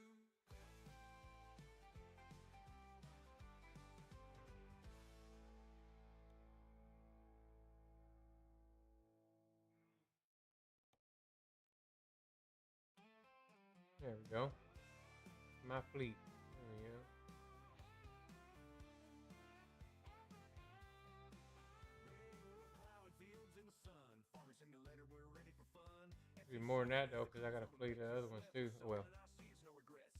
There we go. My fleet. There we go. Plowing fields in the sun. Farming simulator, we're ready for fun. Be more than that though, because I got a fleet of other ones too. Oh, well, No regrets.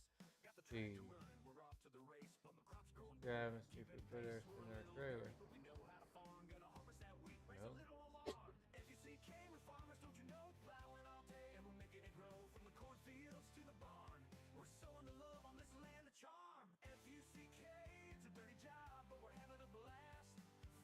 Got the see. tractor running, we're off to the race. But my crops growing. Yeah, let's see if we put us in our trailer. We know how to farm, gonna harvest that wheat. Raise No. a little alarm. FUCK, we're farmers, don't you know? Plowing all day and we're making it grow. From the cornfields to the barn. We're sowing the love on this land of charm. FUCK, it's a dirty job, but we're having a blast.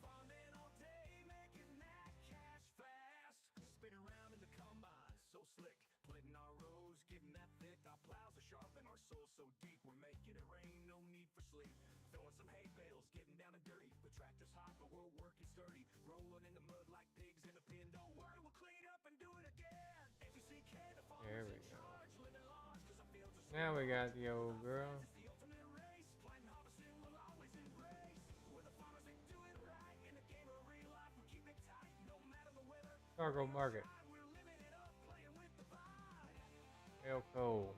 Farming all day, making that cash fast. Spinning around in the combine, so slick. Plitting our rows, getting that thick. Our plows are sharp and our souls so deep. We're making it rain, no need for sleep. Throwing some hay bales, getting down and dirty. The tractor's hot, but we're working sturdy. Rolling in the mud like pigs in a pen. Don't worry, we'll clean up and do it again. FUCK, the There farmers we in go. charge. Living large, 'cause our fields are Now we got the old girl. the ultimate race. Planting, harvesting, we'll always embrace. We're the farmers that do it right. In the game of real life, we keep it tight. No matter the weather, Cargo market. we're living it up, playing with the vibe. Elko.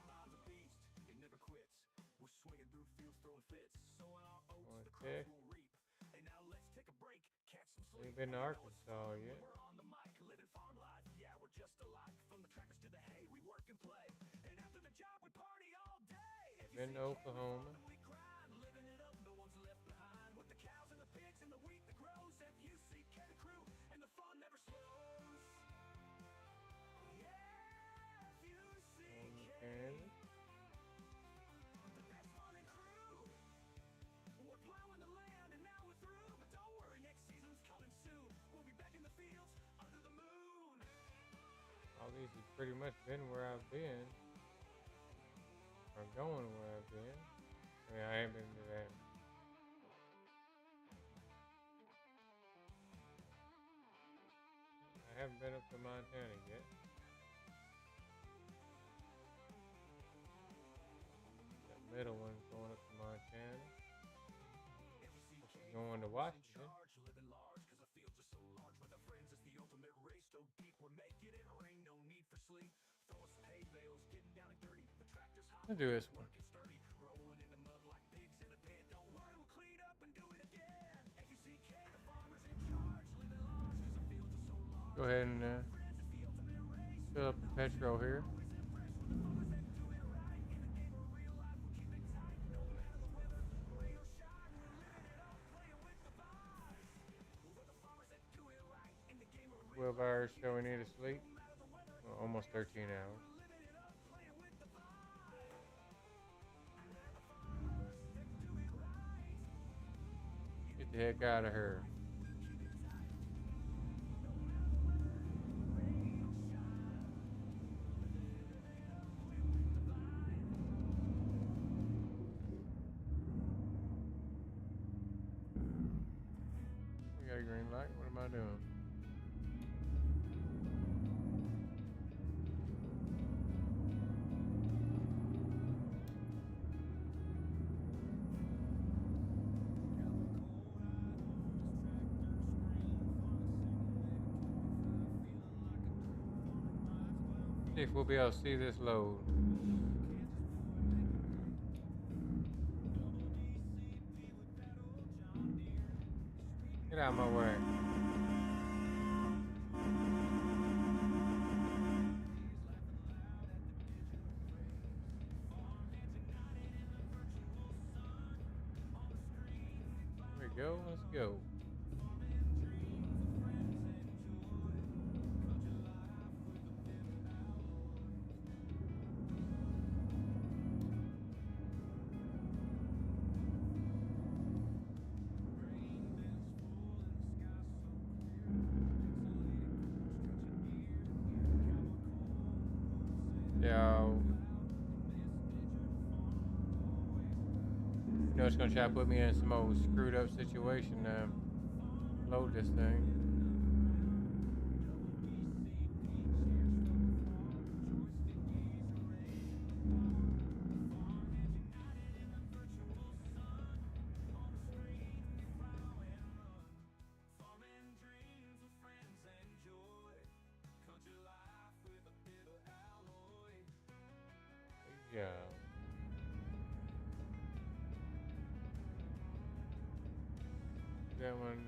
Bob's a beast, it never quits. We're swinging through fields, throwing fits. Sowing our oats, One the tick. crops will reap. And now let's take a break, catch some sleep. Ain't been to Arkansas yet. We're on the mic, living farm life. Yeah, we're just alike. From the tractors to the hay, we work and play. And after the job, we party all day. If you Been see to Kate, Oklahoma. we grind, living it up, no one's left behind. With the cows and the pigs and the wheat that grows. FUCK, the crew, and the fun never slows. Yeah, FUCK. Kansas. The best farming crew. We're plowing the land and now we're through. But don't worry, next season's coming soon. We'll be back in the fields under the moon. All these have pretty much been where I've been. Or going where I've been. I mean, I ain't been to that. I haven't been up to Montana yet. That middle one's going up to Montana. This is going to Washington. Charge, living large, 'cause the fields are so large. With our friends, it's the ultimate race. So deep, we're making it rain, no need for sleep. Throw us some hay bales, getting down and dirty. The tractor's hot, Let's do this one. working sturdy. Rolling in the mud like pigs in a pen. Don't worry, we'll clean up and do it again. FUCK, the farmers in charge, living large, 'cause our fields are so large. Go ahead and Friends, it's the ultimate race. fill up the petrol here. Always impressed with the farmers that do it right. In the game of real life, we keep it tight. No matter the weather, we don't shy. We're living it up, playing with the vibe. We're the farmers that do it right. In the game of real 12 hours till we need to sleep. Well, almost 13 hours. living it up, playing with the vibe. Get the heck out of here. We got a green light. What am I doing? See if we'll be able to see this load. Get out of my way. There we go. Let's go. Yeah. You know it's gonna try to put me in some old screwed up situation to load this thing. Yeah. That one.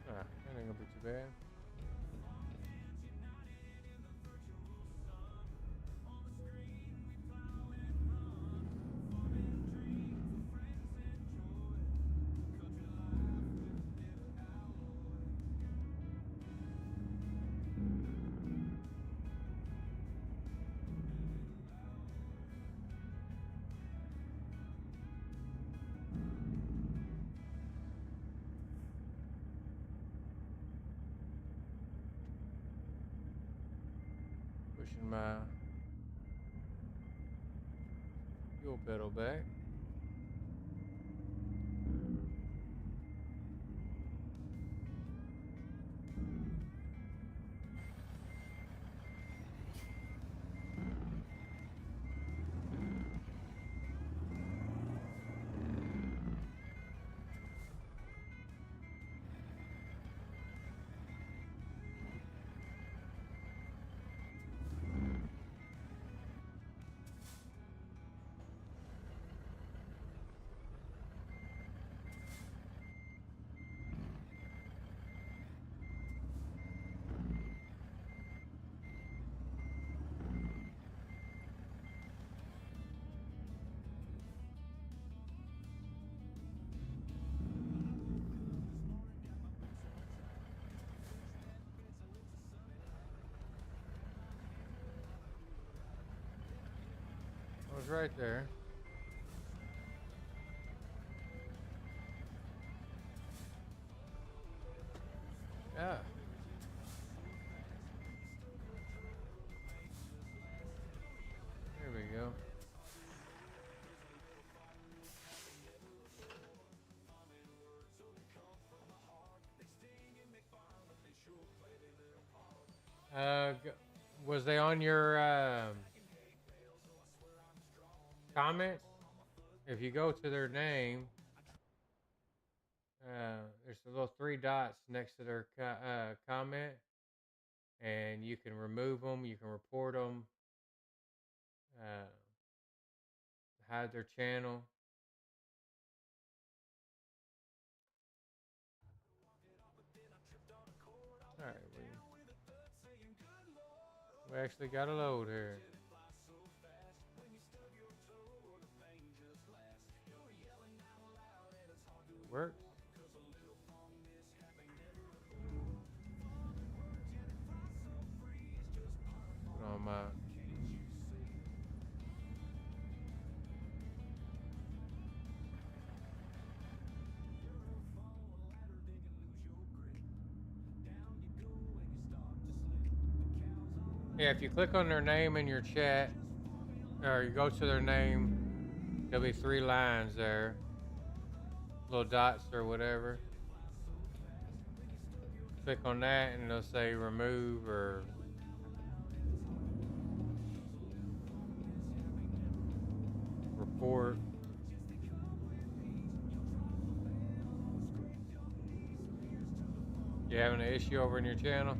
Ah, that ain't gonna be too bad. Pushing my fuel pedal back. I was right there. Yeah. There we go. Was they on your comments? If you go to their name, there's the little three dots next to their comment, and you can remove them, you can report them, hide their channel. All right, we actually got a load here. Works. Put on my yeah, if you click on their name in your chat, or you go to their name, there'll be 3 lines there, little dots or whatever. Click on that and it'll say remove or report. You having an issue over in your channel?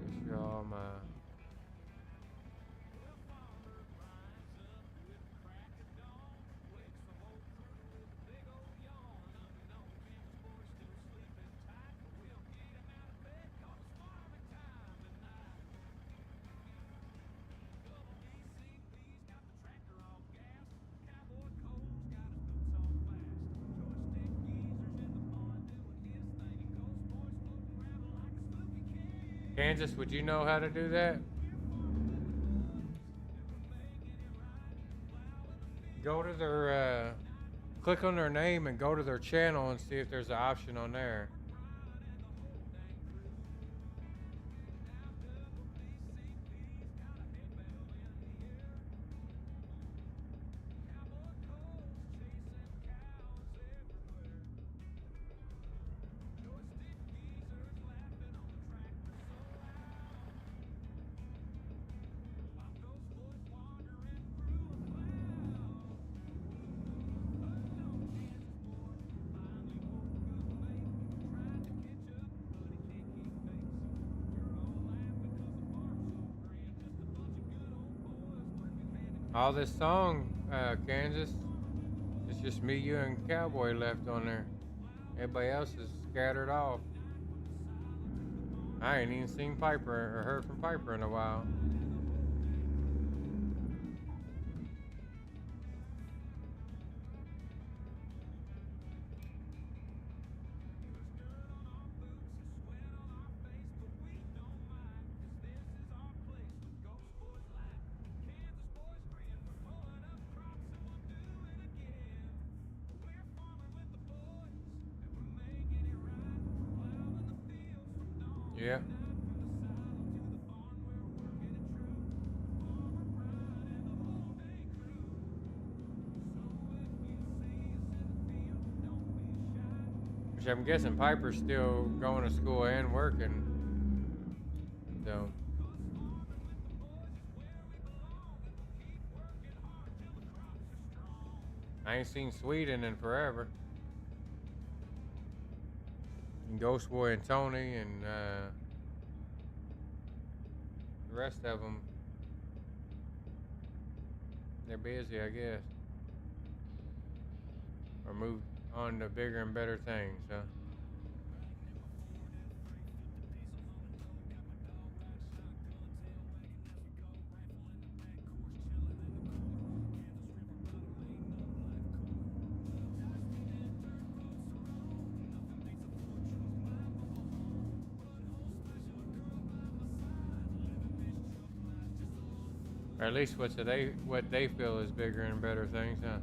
Make sure all my Kansas, would you know how to do that? Go to their, click on their name and go to their channel and see if there's an option on there. All this song, Kansas, it's just me, you, and Cowboy left on there. Everybody else is scattered off. I ain't even seen Piper or heard from Piper in a while. Yeah. Which I'm guessing Piper's still going to school and working. So. I ain't seen Sweden in forever. And Ghost Boy and Tony and the rest of them, they're busy, I guess. Or moved on to bigger and better things, huh? Or at least what they feel is bigger and better things, huh?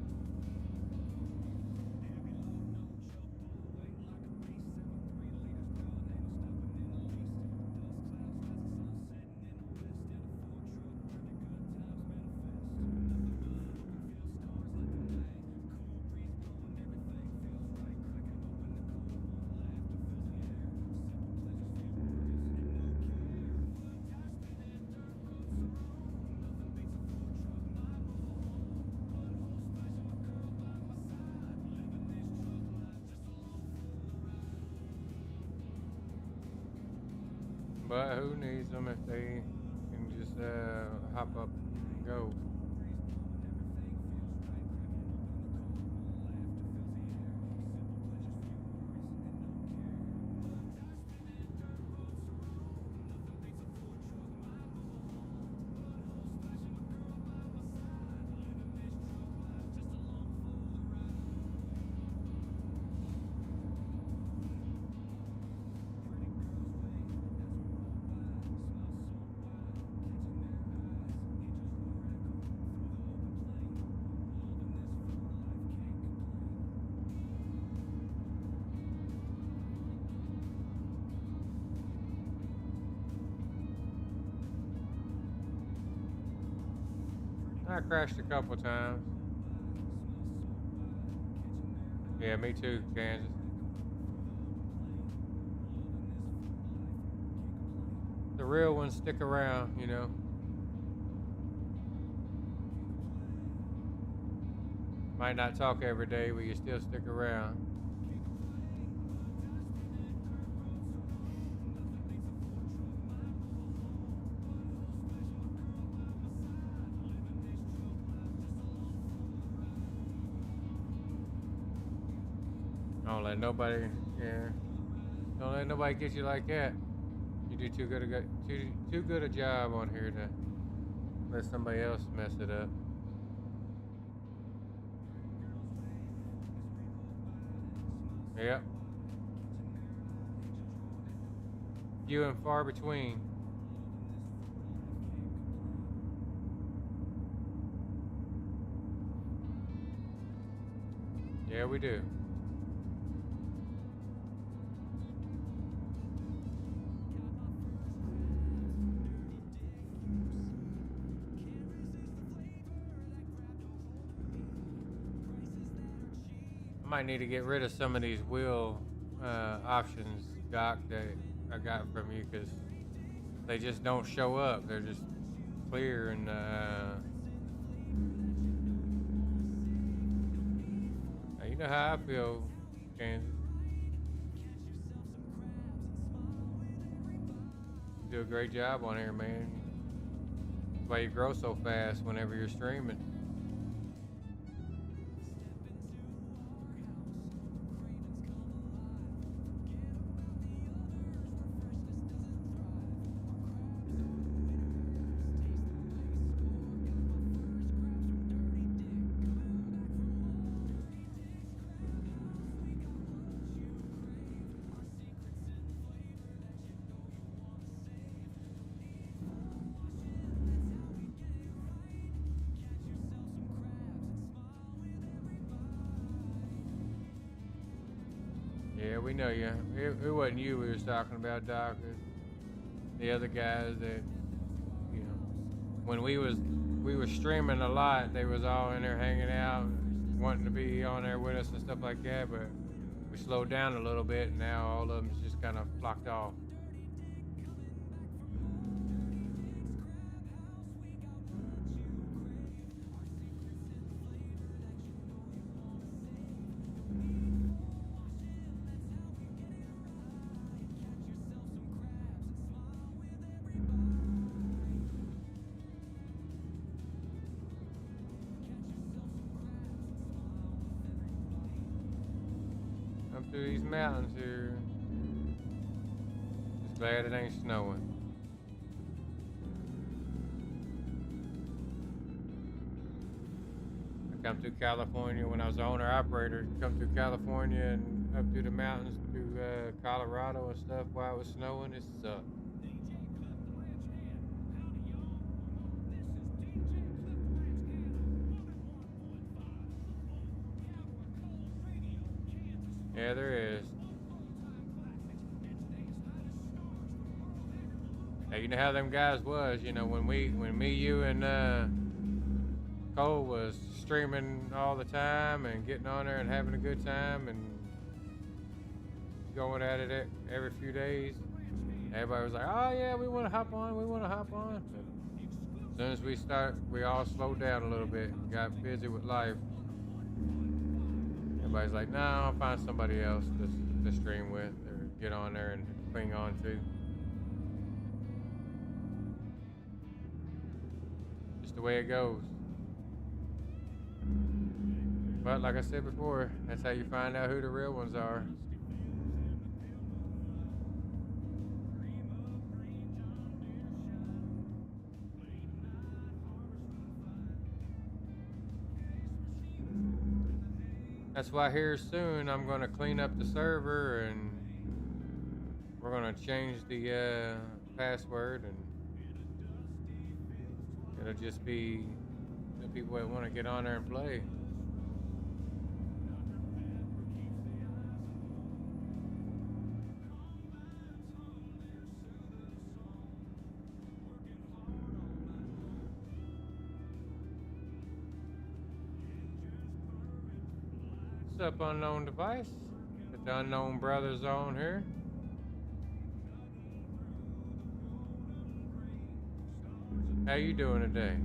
But who needs them if they can just hop up and go? I crashed a couple times. Yeah, me too, Kansas. The real ones stick around, you know. Might not talk every day, but you still stick around. Don't let nobody, yeah. Don't let nobody get you like that. You do too good a job on here to let somebody else mess it up. Yep. Few and far between. Yeah, we do. I might need to get rid of some of these wheel options, Doc, that I got from you, because they just don't show up. They're just clear and you know how I feel, Kansas. You do a great job on here, man. That's why you grow so fast whenever you're streaming. Yeah, we know you. It wasn't you we was talking about, Doc. It's the other guys that, you know, when we was streaming a lot, they was all in there hanging out, wanting to be on there with us and stuff like that. But we slowed down a little bit, and now all of them's just kind of flocked off. Up through these mountains here. Just glad it ain't snowing. I come through California when I was owner operator. Come through California and up through the mountains through Colorado and stuff while it was snowing. It sucked. Yeah, there is. Hey, you know how them guys was, you know, when me, you, and Cole was streaming all the time and getting on there and having a good time and going at it every few days. Everybody was like, oh yeah, we want to hop on, we want to hop on. But as soon as we all slowed down a little bit and got busy with life. Everybody's like, no, I'll find somebody else to stream with or get on there and cling on to. Just the way it goes. But like I said before, that's how you find out who the real ones are. That's why here soon I'm going to clean up the server and we're going to change the password, and it'll just be the people that want to get on there and play. What's up, unknown device? Got the unknown brothers on here. How you doing today?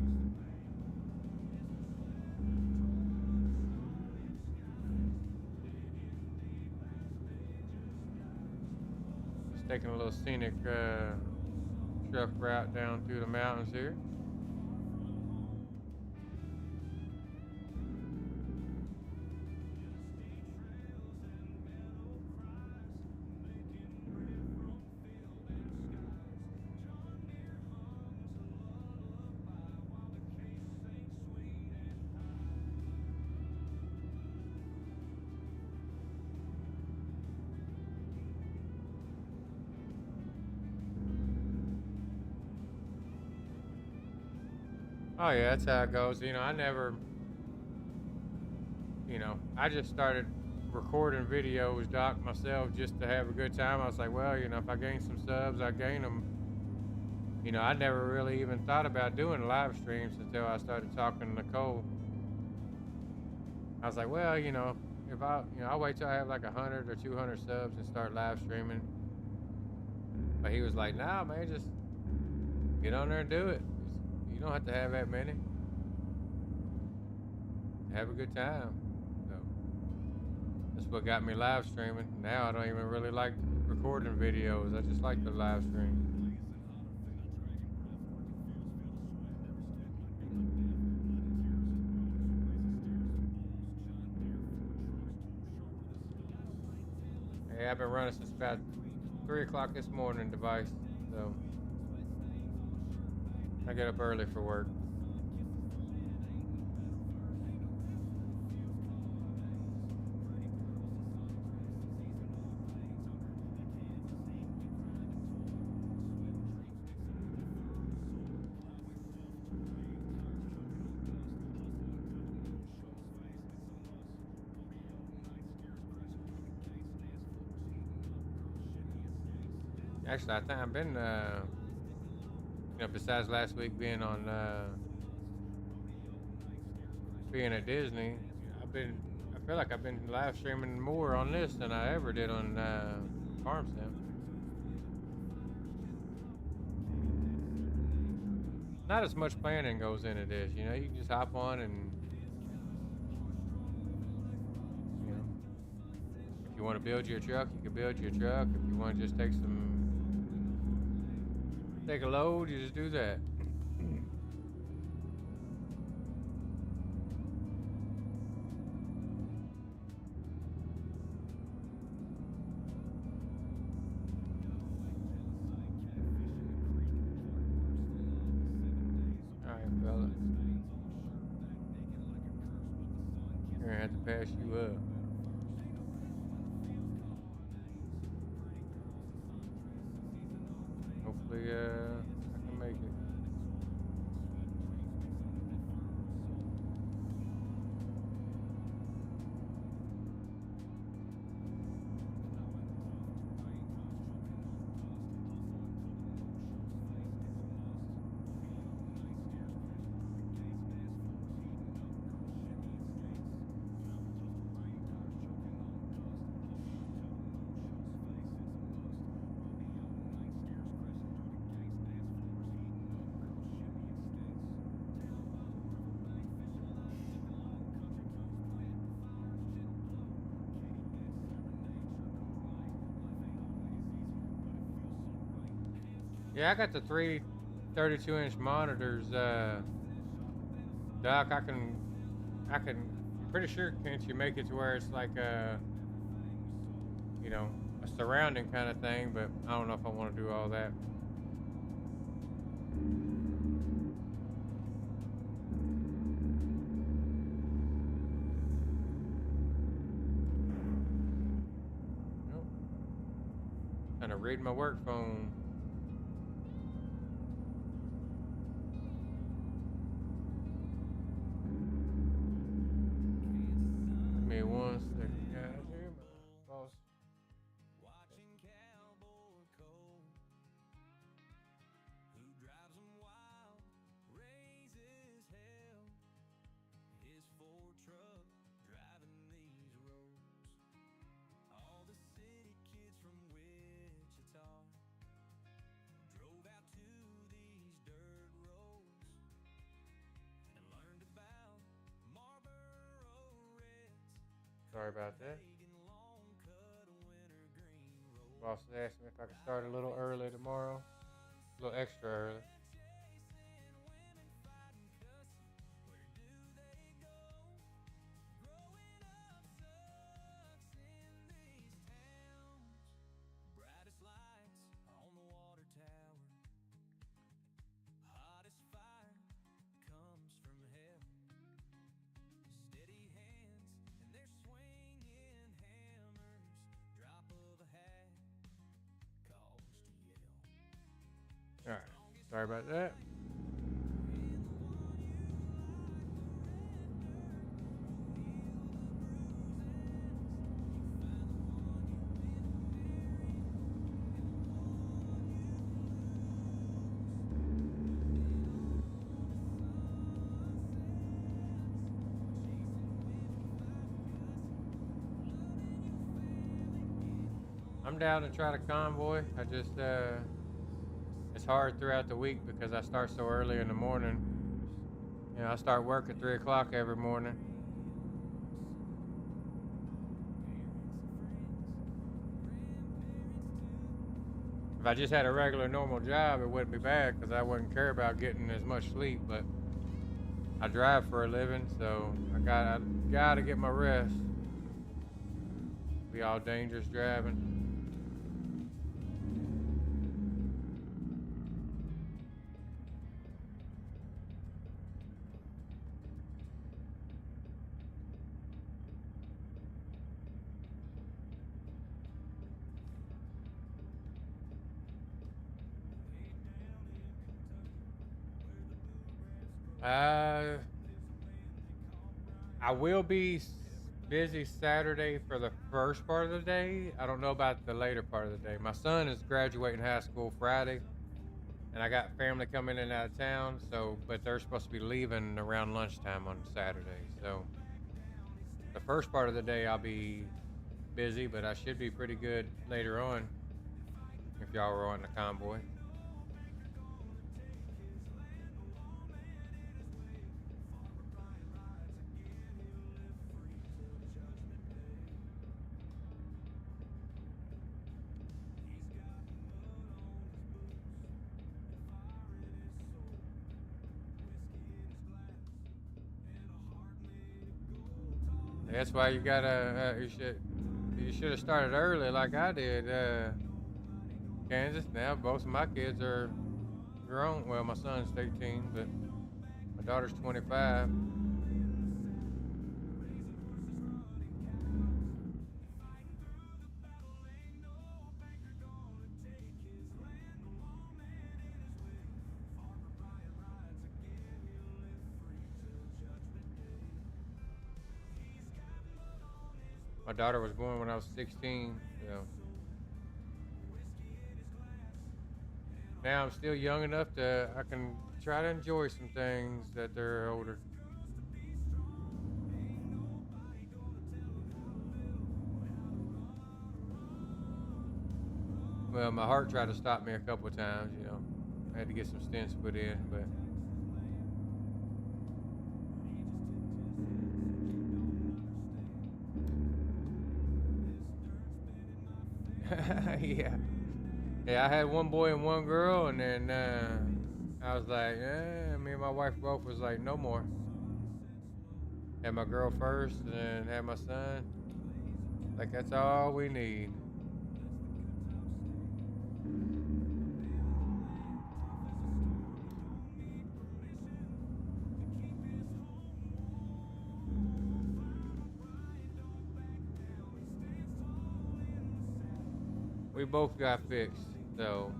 Just taking a little scenic truck route down through the mountains here. Oh yeah, that's how it goes. You know, I just started recording videos, Doc, myself, just to have a good time. I was like, well, you know, if I gain some subs, I gain them. You know, I never really even thought about doing live streams until I started talking to Nicole. I was like, well, you know, I'll wait till I have like 100 or 200 subs and start live streaming. But he was like, nah, man, just get on there and do it. You don't have to have that many. Have a good time. So that's what got me live streaming. Now I don't even really like recording videos. I just like the live stream. Hey, I've been running since about 3 o'clock this morning, device. So I get up early for work. Actually, I think I've been, besides last week being on, being at Disney, I feel like I've been live streaming more on this than I ever did on, Farm Sim. Not as much planning goes into this, you can just hop on and, if you want to build your truck, you can build your truck. If you want to just take a load, you just do that. Alright, fella. You're gonna have to pass you up. Hopefully, I can make it. Yeah, I got the three 32-inch monitors, Doc. Pretty sure, can't you make it to where it's like a surrounding kind of thing, but I don't know if I want to do all that. Nope. Trying to read my work phone. Give me 1 second, guys. Here, my boss. Watching Cowboy Cole, who drives 'em wild, raises hell. His Ford truck driving these roads. All the city kids from Wichita drove out to these dirt roads and learned about Marlboro Reds. Sorry about that. Boss asked me if I could start a little early tomorrow. A little extra early. Brightest lights on the water tower. Hottest fire comes from hell. Steady hands and they're swinging hammers. Drop of a hat calls to yell. Alright. Sorry about that. I'm down to try to convoy. I just, it's hard throughout the week because I start so early in the morning. I start work at 3 o'clock every morning. If I just had a regular normal job, it wouldn't be bad because I wouldn't care about getting as much sleep, but I drive for a living, so I gotta get my rest. Be all dangerous driving. Uh, I will be busy Saturday for the first part of the day. I don't know about the later part of the day. My son is graduating high school Friday, and I got family coming in and out of town. So, but they're supposed to be leaving around lunchtime on Saturday. So, the first part of the day I'll be busy, but I should be pretty good later on if y'all were on the convoy. That's why you gotta you should have started early like I did. Kansas. Now both of my kids are grown. Well, my son's 18, but my daughter's 25. My daughter was born when I was 16, so now I'm still young enough to I can try to enjoy some things that they're older. Well, my heart tried to stop me a couple of times, you know. I had to get some stents put in, but yeah. Yeah, I had one boy and one girl, and then I was like, me and my wife both was like, no more. Had my girl first, and then had my son. Like, that's all we need. We both got fixed, so.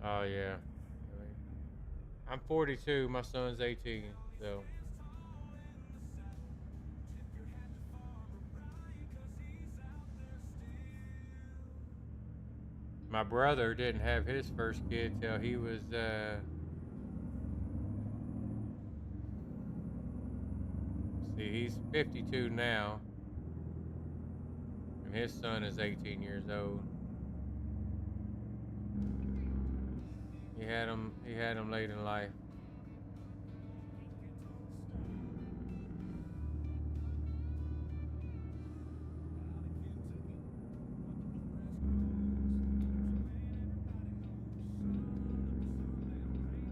Oh yeah. I'm 42. My son's 18. So. My brother didn't have his first kid till he was see, he's 52 now, and his son is 18 years old. He had him late in life.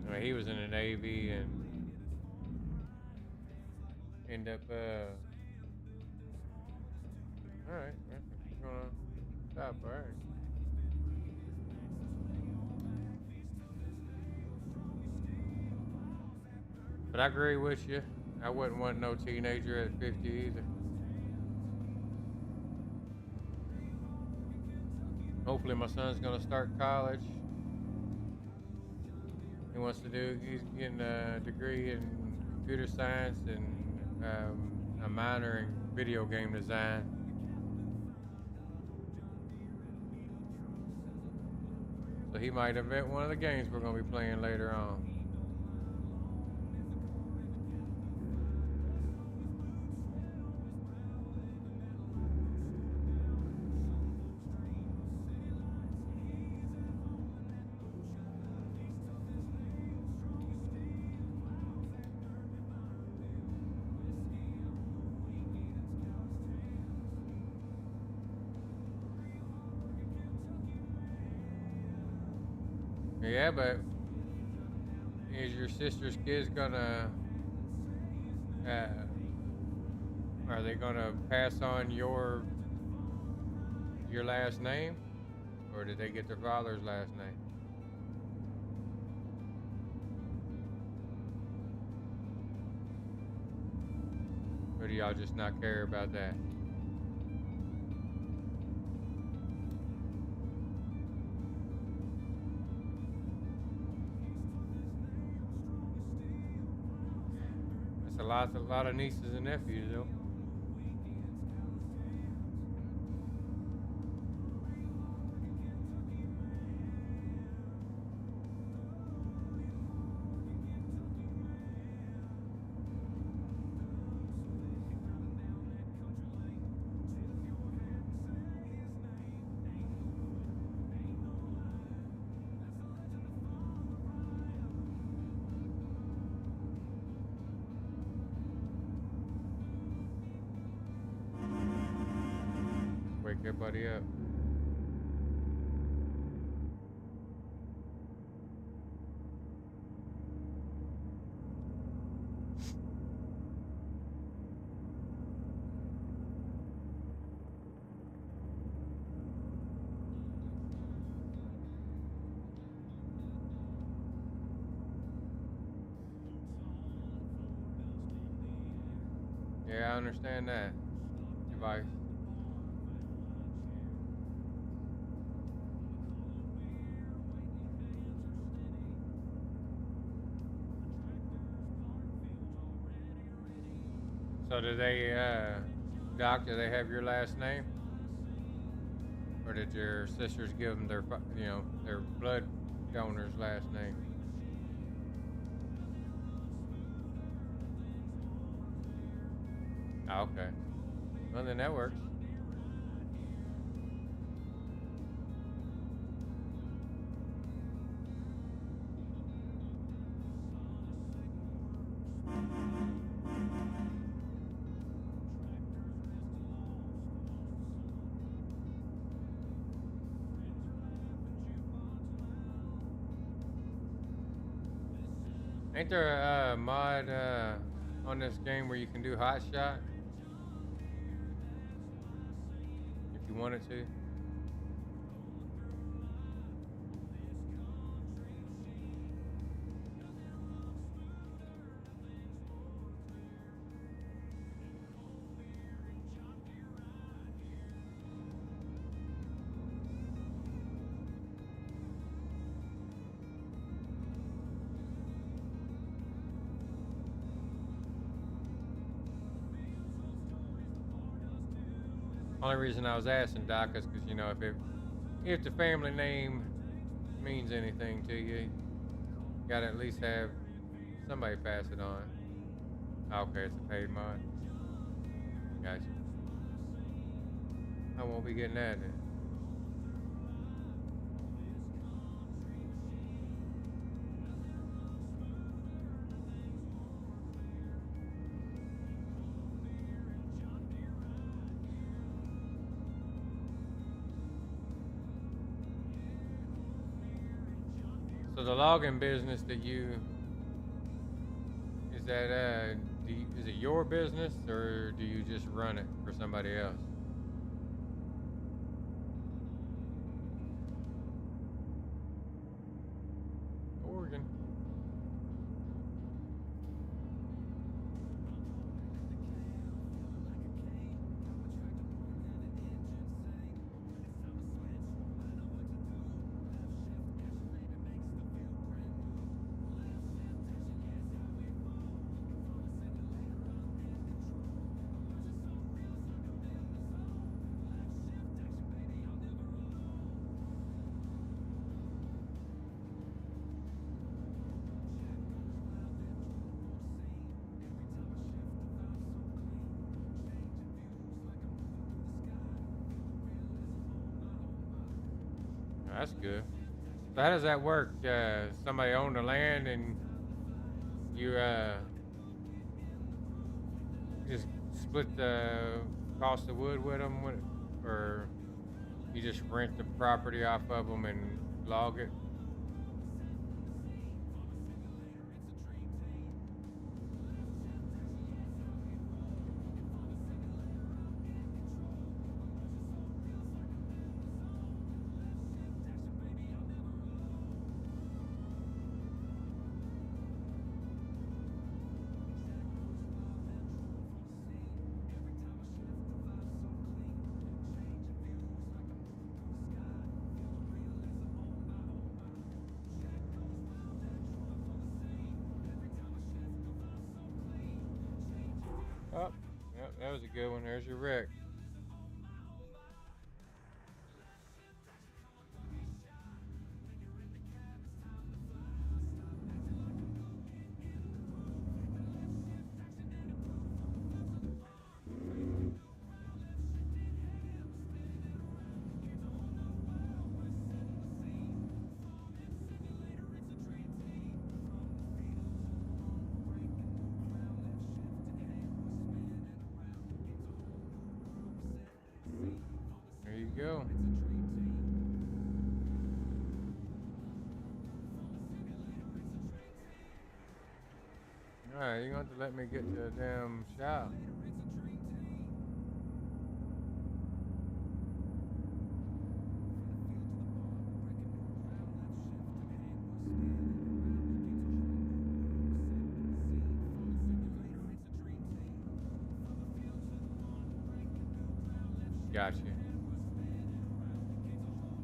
I mean, he was in the Navy and ended up all right, we're gonna stop, all right. But I agree with you. I wouldn't want no teenager at 50 either. Hopefully my son's gonna start college. He wants to he's getting a degree in computer science and a minor in video game design. So he might invent one of the games we're gonna be playing later on. Yeah, but is your sister's kids gonna, uh, are they gonna pass on your last name, or did they get their father's last name? Or do y'all just not care about that? That's a lot of nieces and nephews, though. Wake everybody up. Yeah, I understand that. Device. So do they, Doc, do they have your last name? Or did your sisters give them their, their blood donor's last name? Oh, okay. Well, then that works. Ain't there a mod on this game where you can do hot shot if you wanted to? Only reason I was asking, Doc, is because if the family name means anything to you, you gotta at least have somebody pass it on. Okay, it's a paid mod. Gotcha. I won't be getting that then. So the logging business that is that is it your business, or do you just run it for somebody else? Oregon. That's good. So how does that work? Somebody owned the land and you just split the cost of wood with them, or you just rent the property off of them and log it? There's your wreck. There you go. Alright, you're going to have to let me get to the damn shop. Gotcha.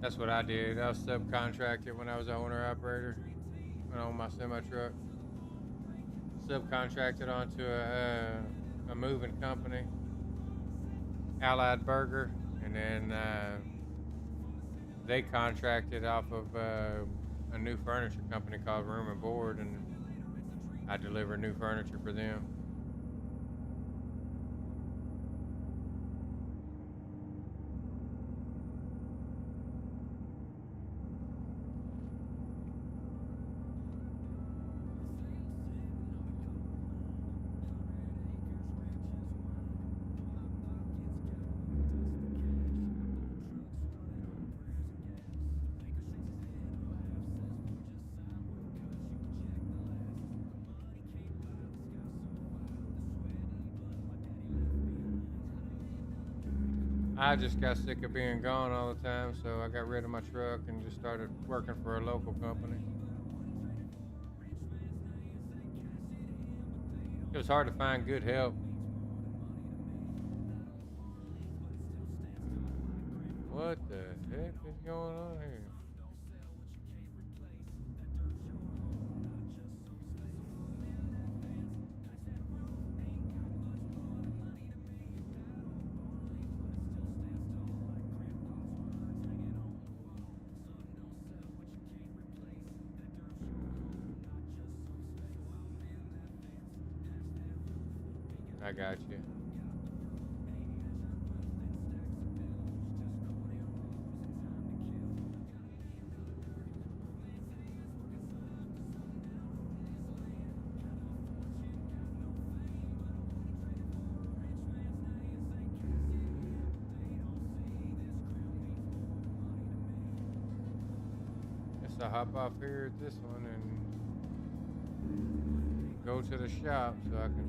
That's what I did. I was subcontracted when I was an owner operator. When I owned my semi truck. Subcontracted onto a moving company, Allied Burger, and then they contracted off of a new furniture company called Room and Board, and I deliver new furniture for them. I just got sick of being gone all the time, so I got rid of my truck and just started working for a local company. It was hard to find good help. What the heck is going on here? I got you. Guess I'll hop off here at this one and go to the shop so I can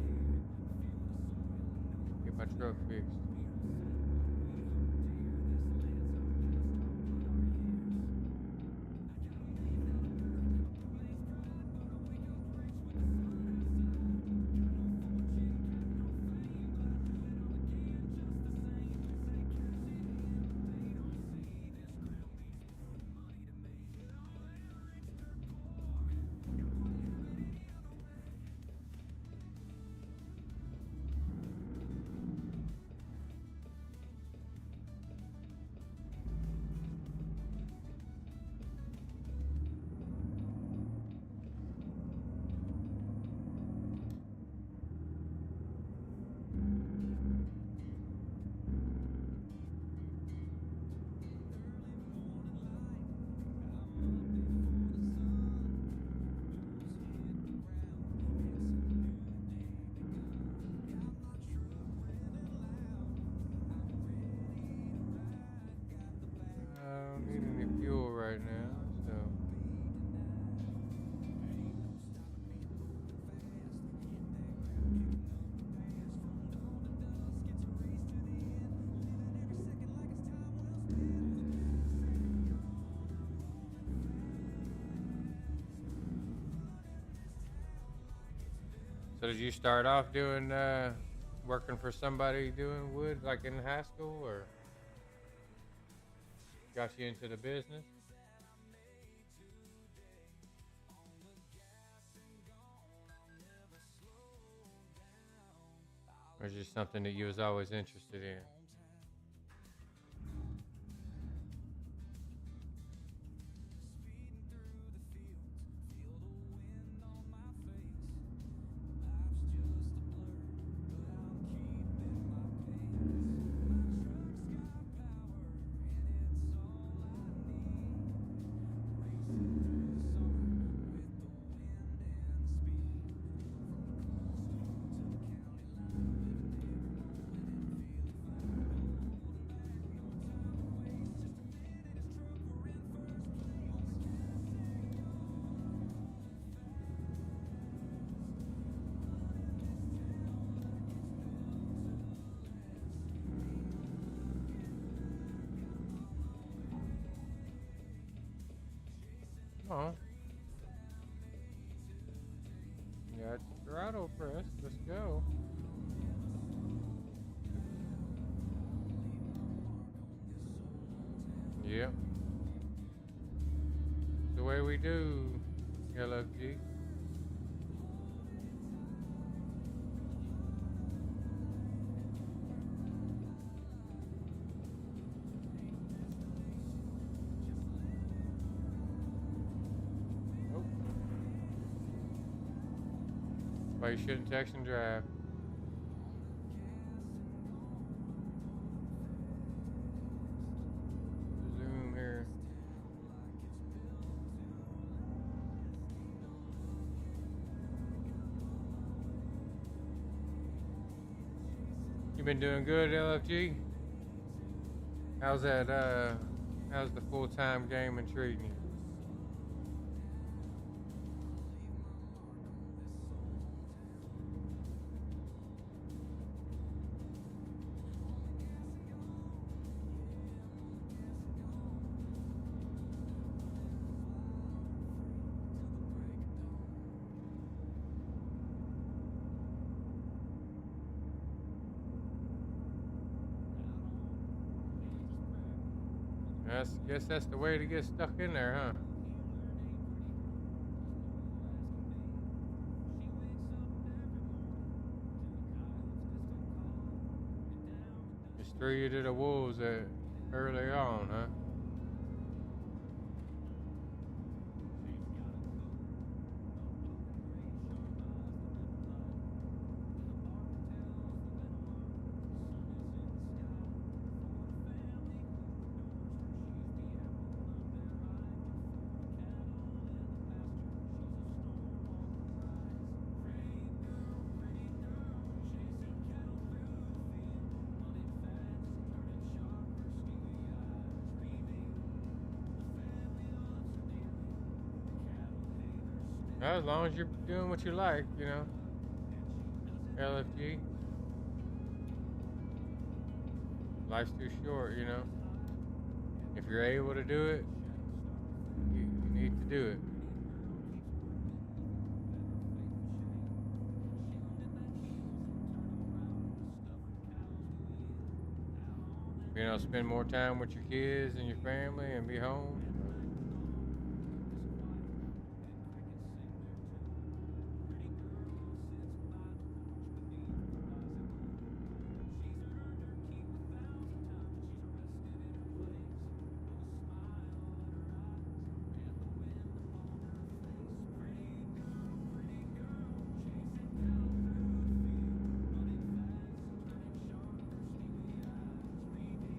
get my truck fixed. I don't need any fuel right now, so. So did you start off doing working for somebody doing wood like in high school, or got you into the business? Or is it something that you was always interested in? Oh. Yeah, it's throttle press. Let's go. Yep. The way we do, LFG. Nope. Why you shouldn't text and drive. Zoom here. You been doing good, LFG? How's that, how's the full-time gaming treating you? Guess that's the way to get stuck in there, huh? Just threw you to the wolves early on, huh? Well, as long as you're doing what you like, you know. LFG. Life's too short, you know. If you're able to do it, you need to do it. You know, spend more time with your kids and your family and be home.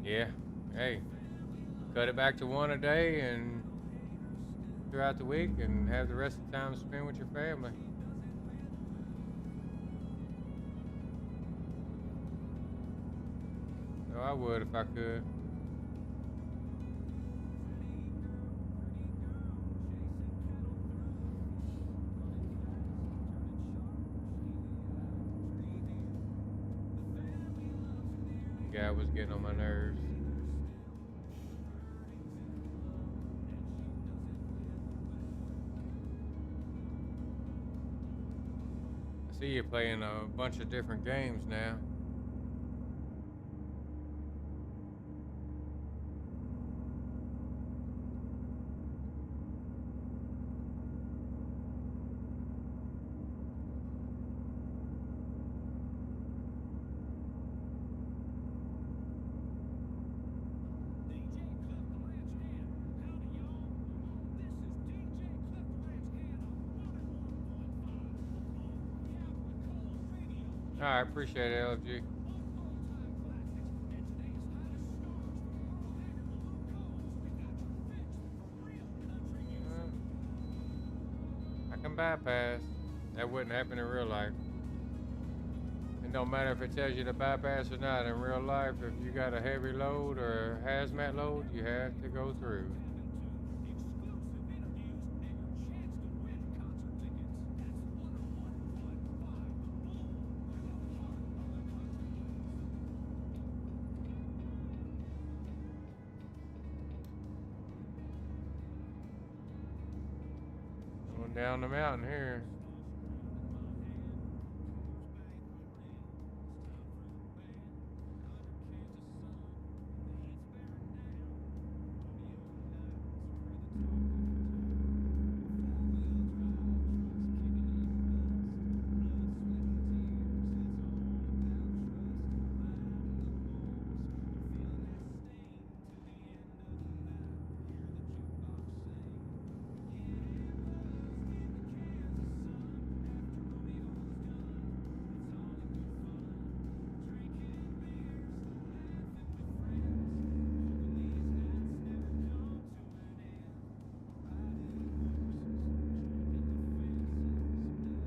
Yeah, hey, cut it back to one a day and throughout the week and have the rest of the time spent with your family. So I would if I could. The guy was getting on my nerves. I see you playing a bunch of different games now. Alright, appreciate it, LG. I can bypass. That wouldn't happen in real life. It don't matter if it tells you to bypass or not. In real life, if you got a heavy load or a hazmat load, you have to go through. Going down the mountain here.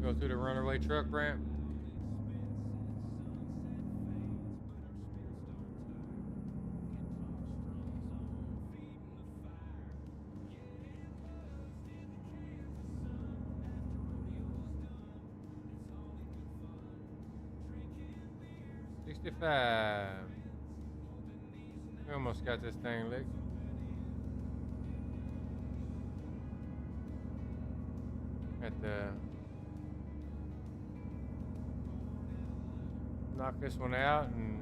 Go through the runaway truck ramp. $65. We almost got this thing licked. At the knock this one out and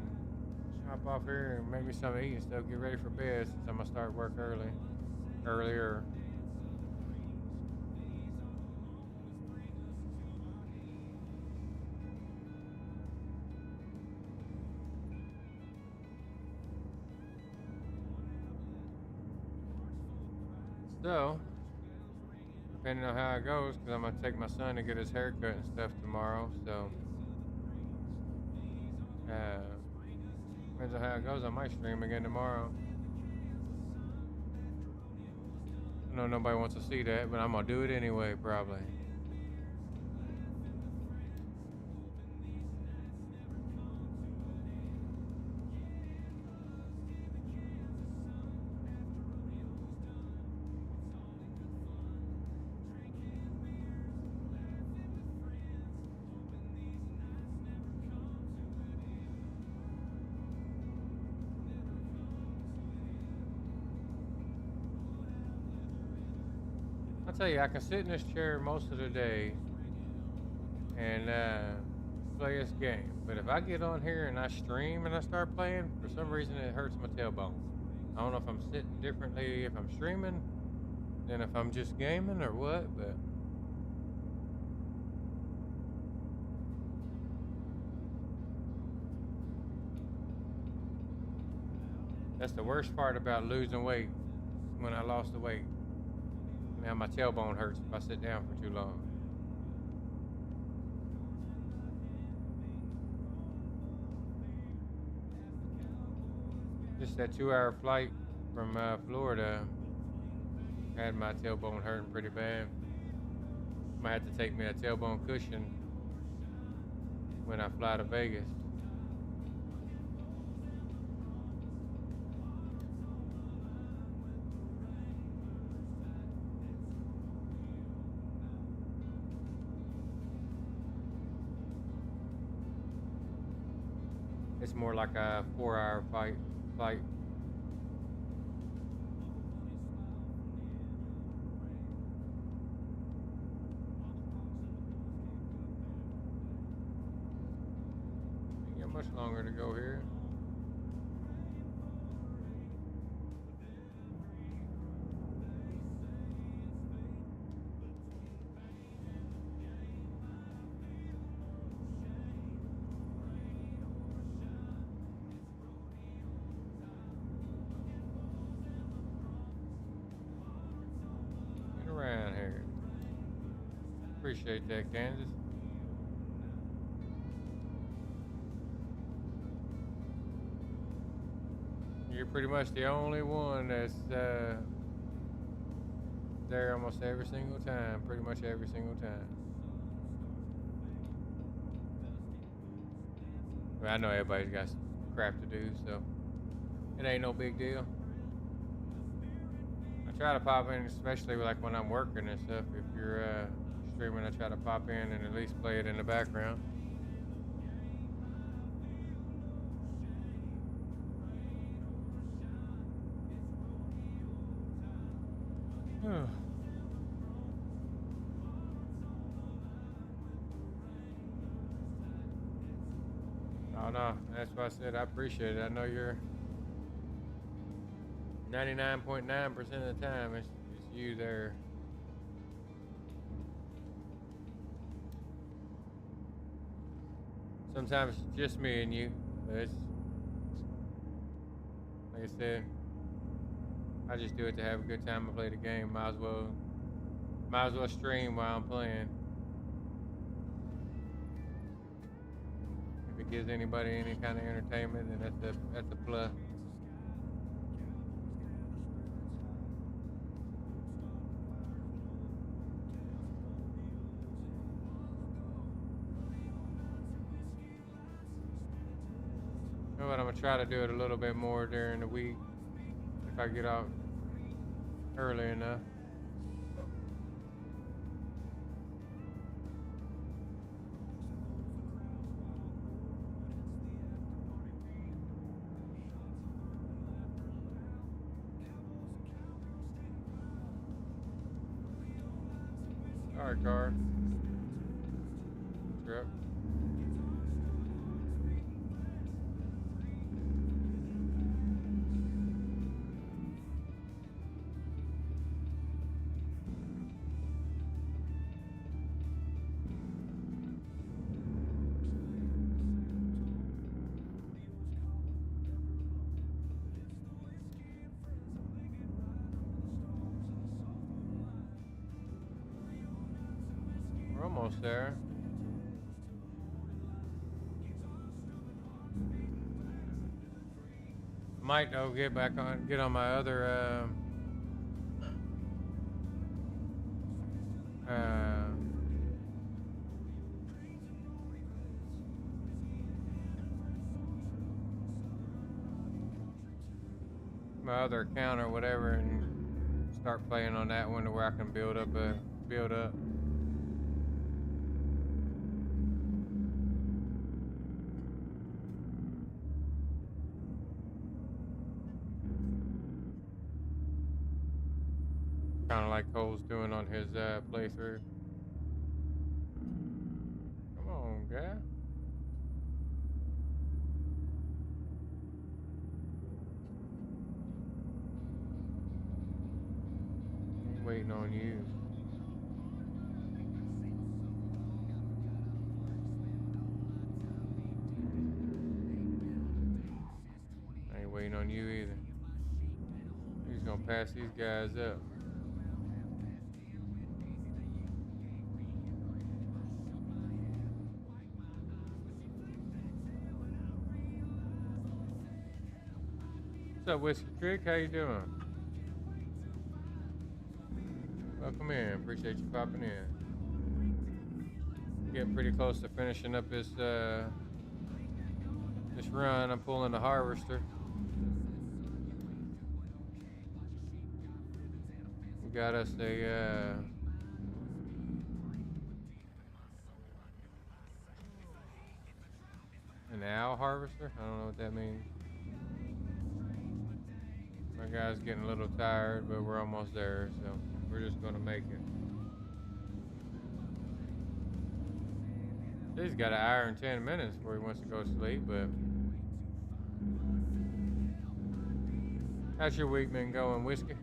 hop off here and make me something to eat and stuff. Get ready for bed since I'm gonna start work earlier. So, depending on how it goes, because I'm gonna take my son to get his hair cut and stuff tomorrow. So. Depends on how it goes. I might stream again tomorrow. I know nobody wants to see that, but I'm gonna do it anyway, probably. I'll tell you, I can sit in this chair most of the day and play this game. But if I get on here and I stream and I start playing, for some reason it hurts my tailbone. I don't know if I'm sitting differently if I'm streaming than if I'm just gaming or what, but that's the worst part about losing weight. When I lost the weight. Now my tailbone hurts if I sit down for too long. Just that 2-hour flight from Florida had my tailbone hurting pretty bad. Might have to take me a tailbone cushion when I fly to Vegas. It's more like a 4-hour flight. Ain't got much longer to go here. Around here. Appreciate that, Kansas. pretty much the only one that's there almost every single time. Pretty much every single time. I mean, I know everybody's got crap to do, so it ain't no big deal. I try to pop in, especially like when I'm working and stuff. If you're streaming, I try to pop in and at least play it in the background. Oh no, that's why I said I appreciate it. I know you're 99.9% of the time it's you there. Sometimes it's just me and you, but it's like I said, I just do it to have a good time and play the game. Might as well stream while I'm playing. If it gives anybody any kind of entertainment, then that's a plus. You know what? I'm gonna try to do it a little bit more during the week if I get out early enough. All right, car. Truck. We're almost there. Might though get on my other my other account or whatever and start playing on that one to where I can build up. Kind of like Cole's doing on his playthrough. Come on, guy. I'm waiting on you. I ain't waiting on you either. He's gonna pass these guys up. What's up, Whiskey Creek? How you doing? Welcome in. Appreciate you popping in. Getting pretty close to finishing up this run. I'm pulling the harvester. We got us an owl harvester. I don't know what that means. My guy's getting a little tired, but we're almost there, so we're just gonna make it. He's got an hour and 10 minutes before he wants to go to sleep, but how's your week been going, Whiskey?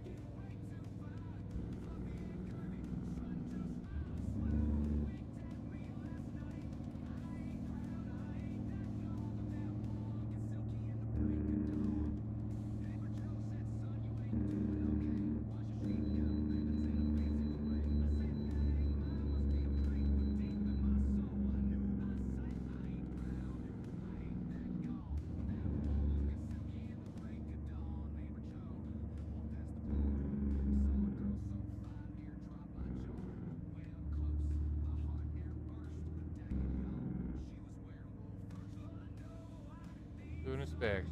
inspection.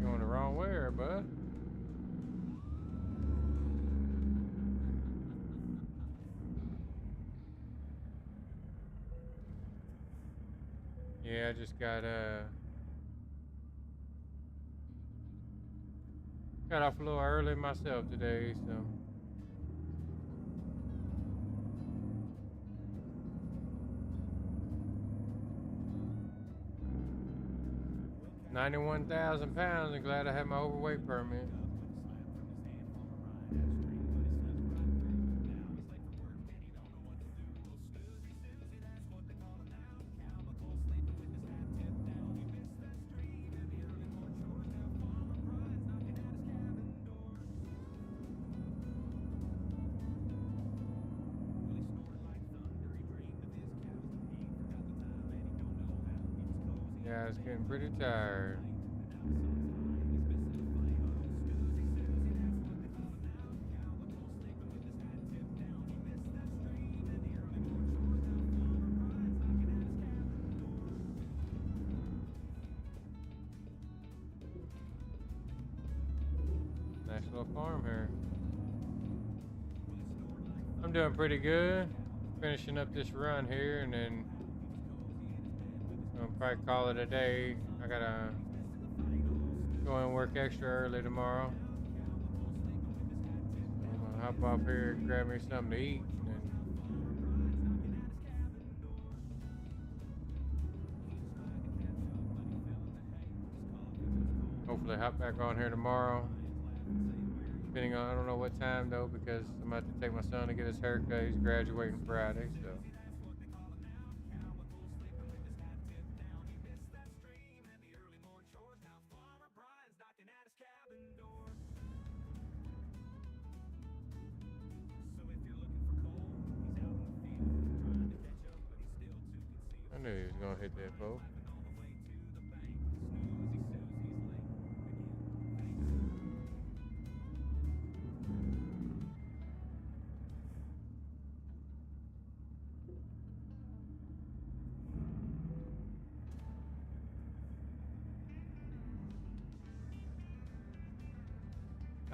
Going the wrong way, there, bud. Yeah, I just got off a little early myself today, so 91,000 pounds, and glad I had my overweight permit. Yeah, I was getting pretty tired. Nice little farm here. I'm doing pretty good. Finishing up this run here, and then I'll probably call it a day. I gotta go and work extra early tomorrow. I'm gonna hop off here and grab me something to eat, and hopefully hop back on here tomorrow. Depending on, I don't know what time though, because I'm about to take my son to get his haircut. He's graduating Friday, so. I knew he was gonna hit that pole.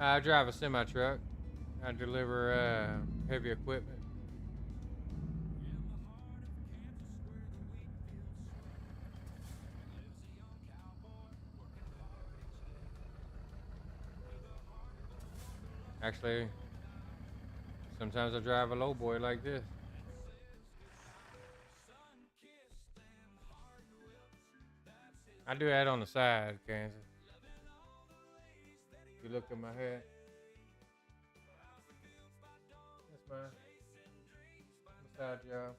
I drive a semi truck. I deliver heavy equipment. Actually, sometimes I drive a low boy like this. I do that on the side, Kansas. You look at my head. That's mine. Side job.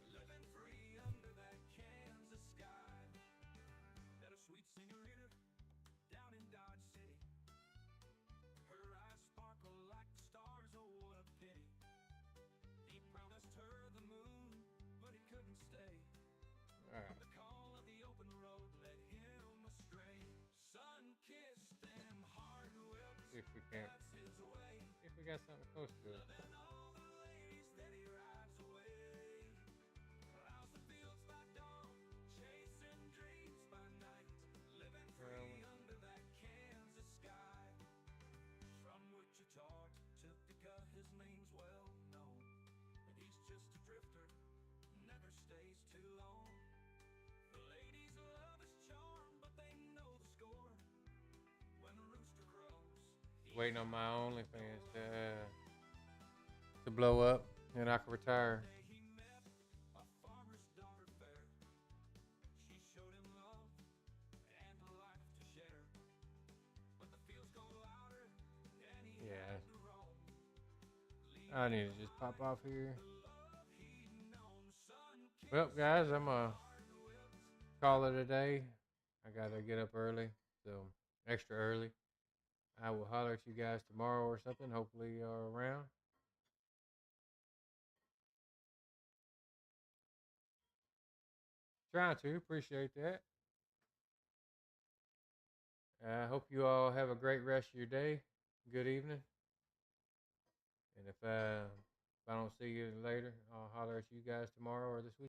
Alright. See if we can't. See if we got something close to it. Waiting on my OnlyFans to blow up, and I can retire. Yeah. I need to just pop off here. Well, guys, I'm gonna call it a day. I gotta get up early, so extra early. I will holler at you guys tomorrow or something. Hopefully you're around. Trying to. Appreciate that. I hope you all have a great rest of your day. Good evening. And if I don't see you later, I'll holler at you guys tomorrow or this week.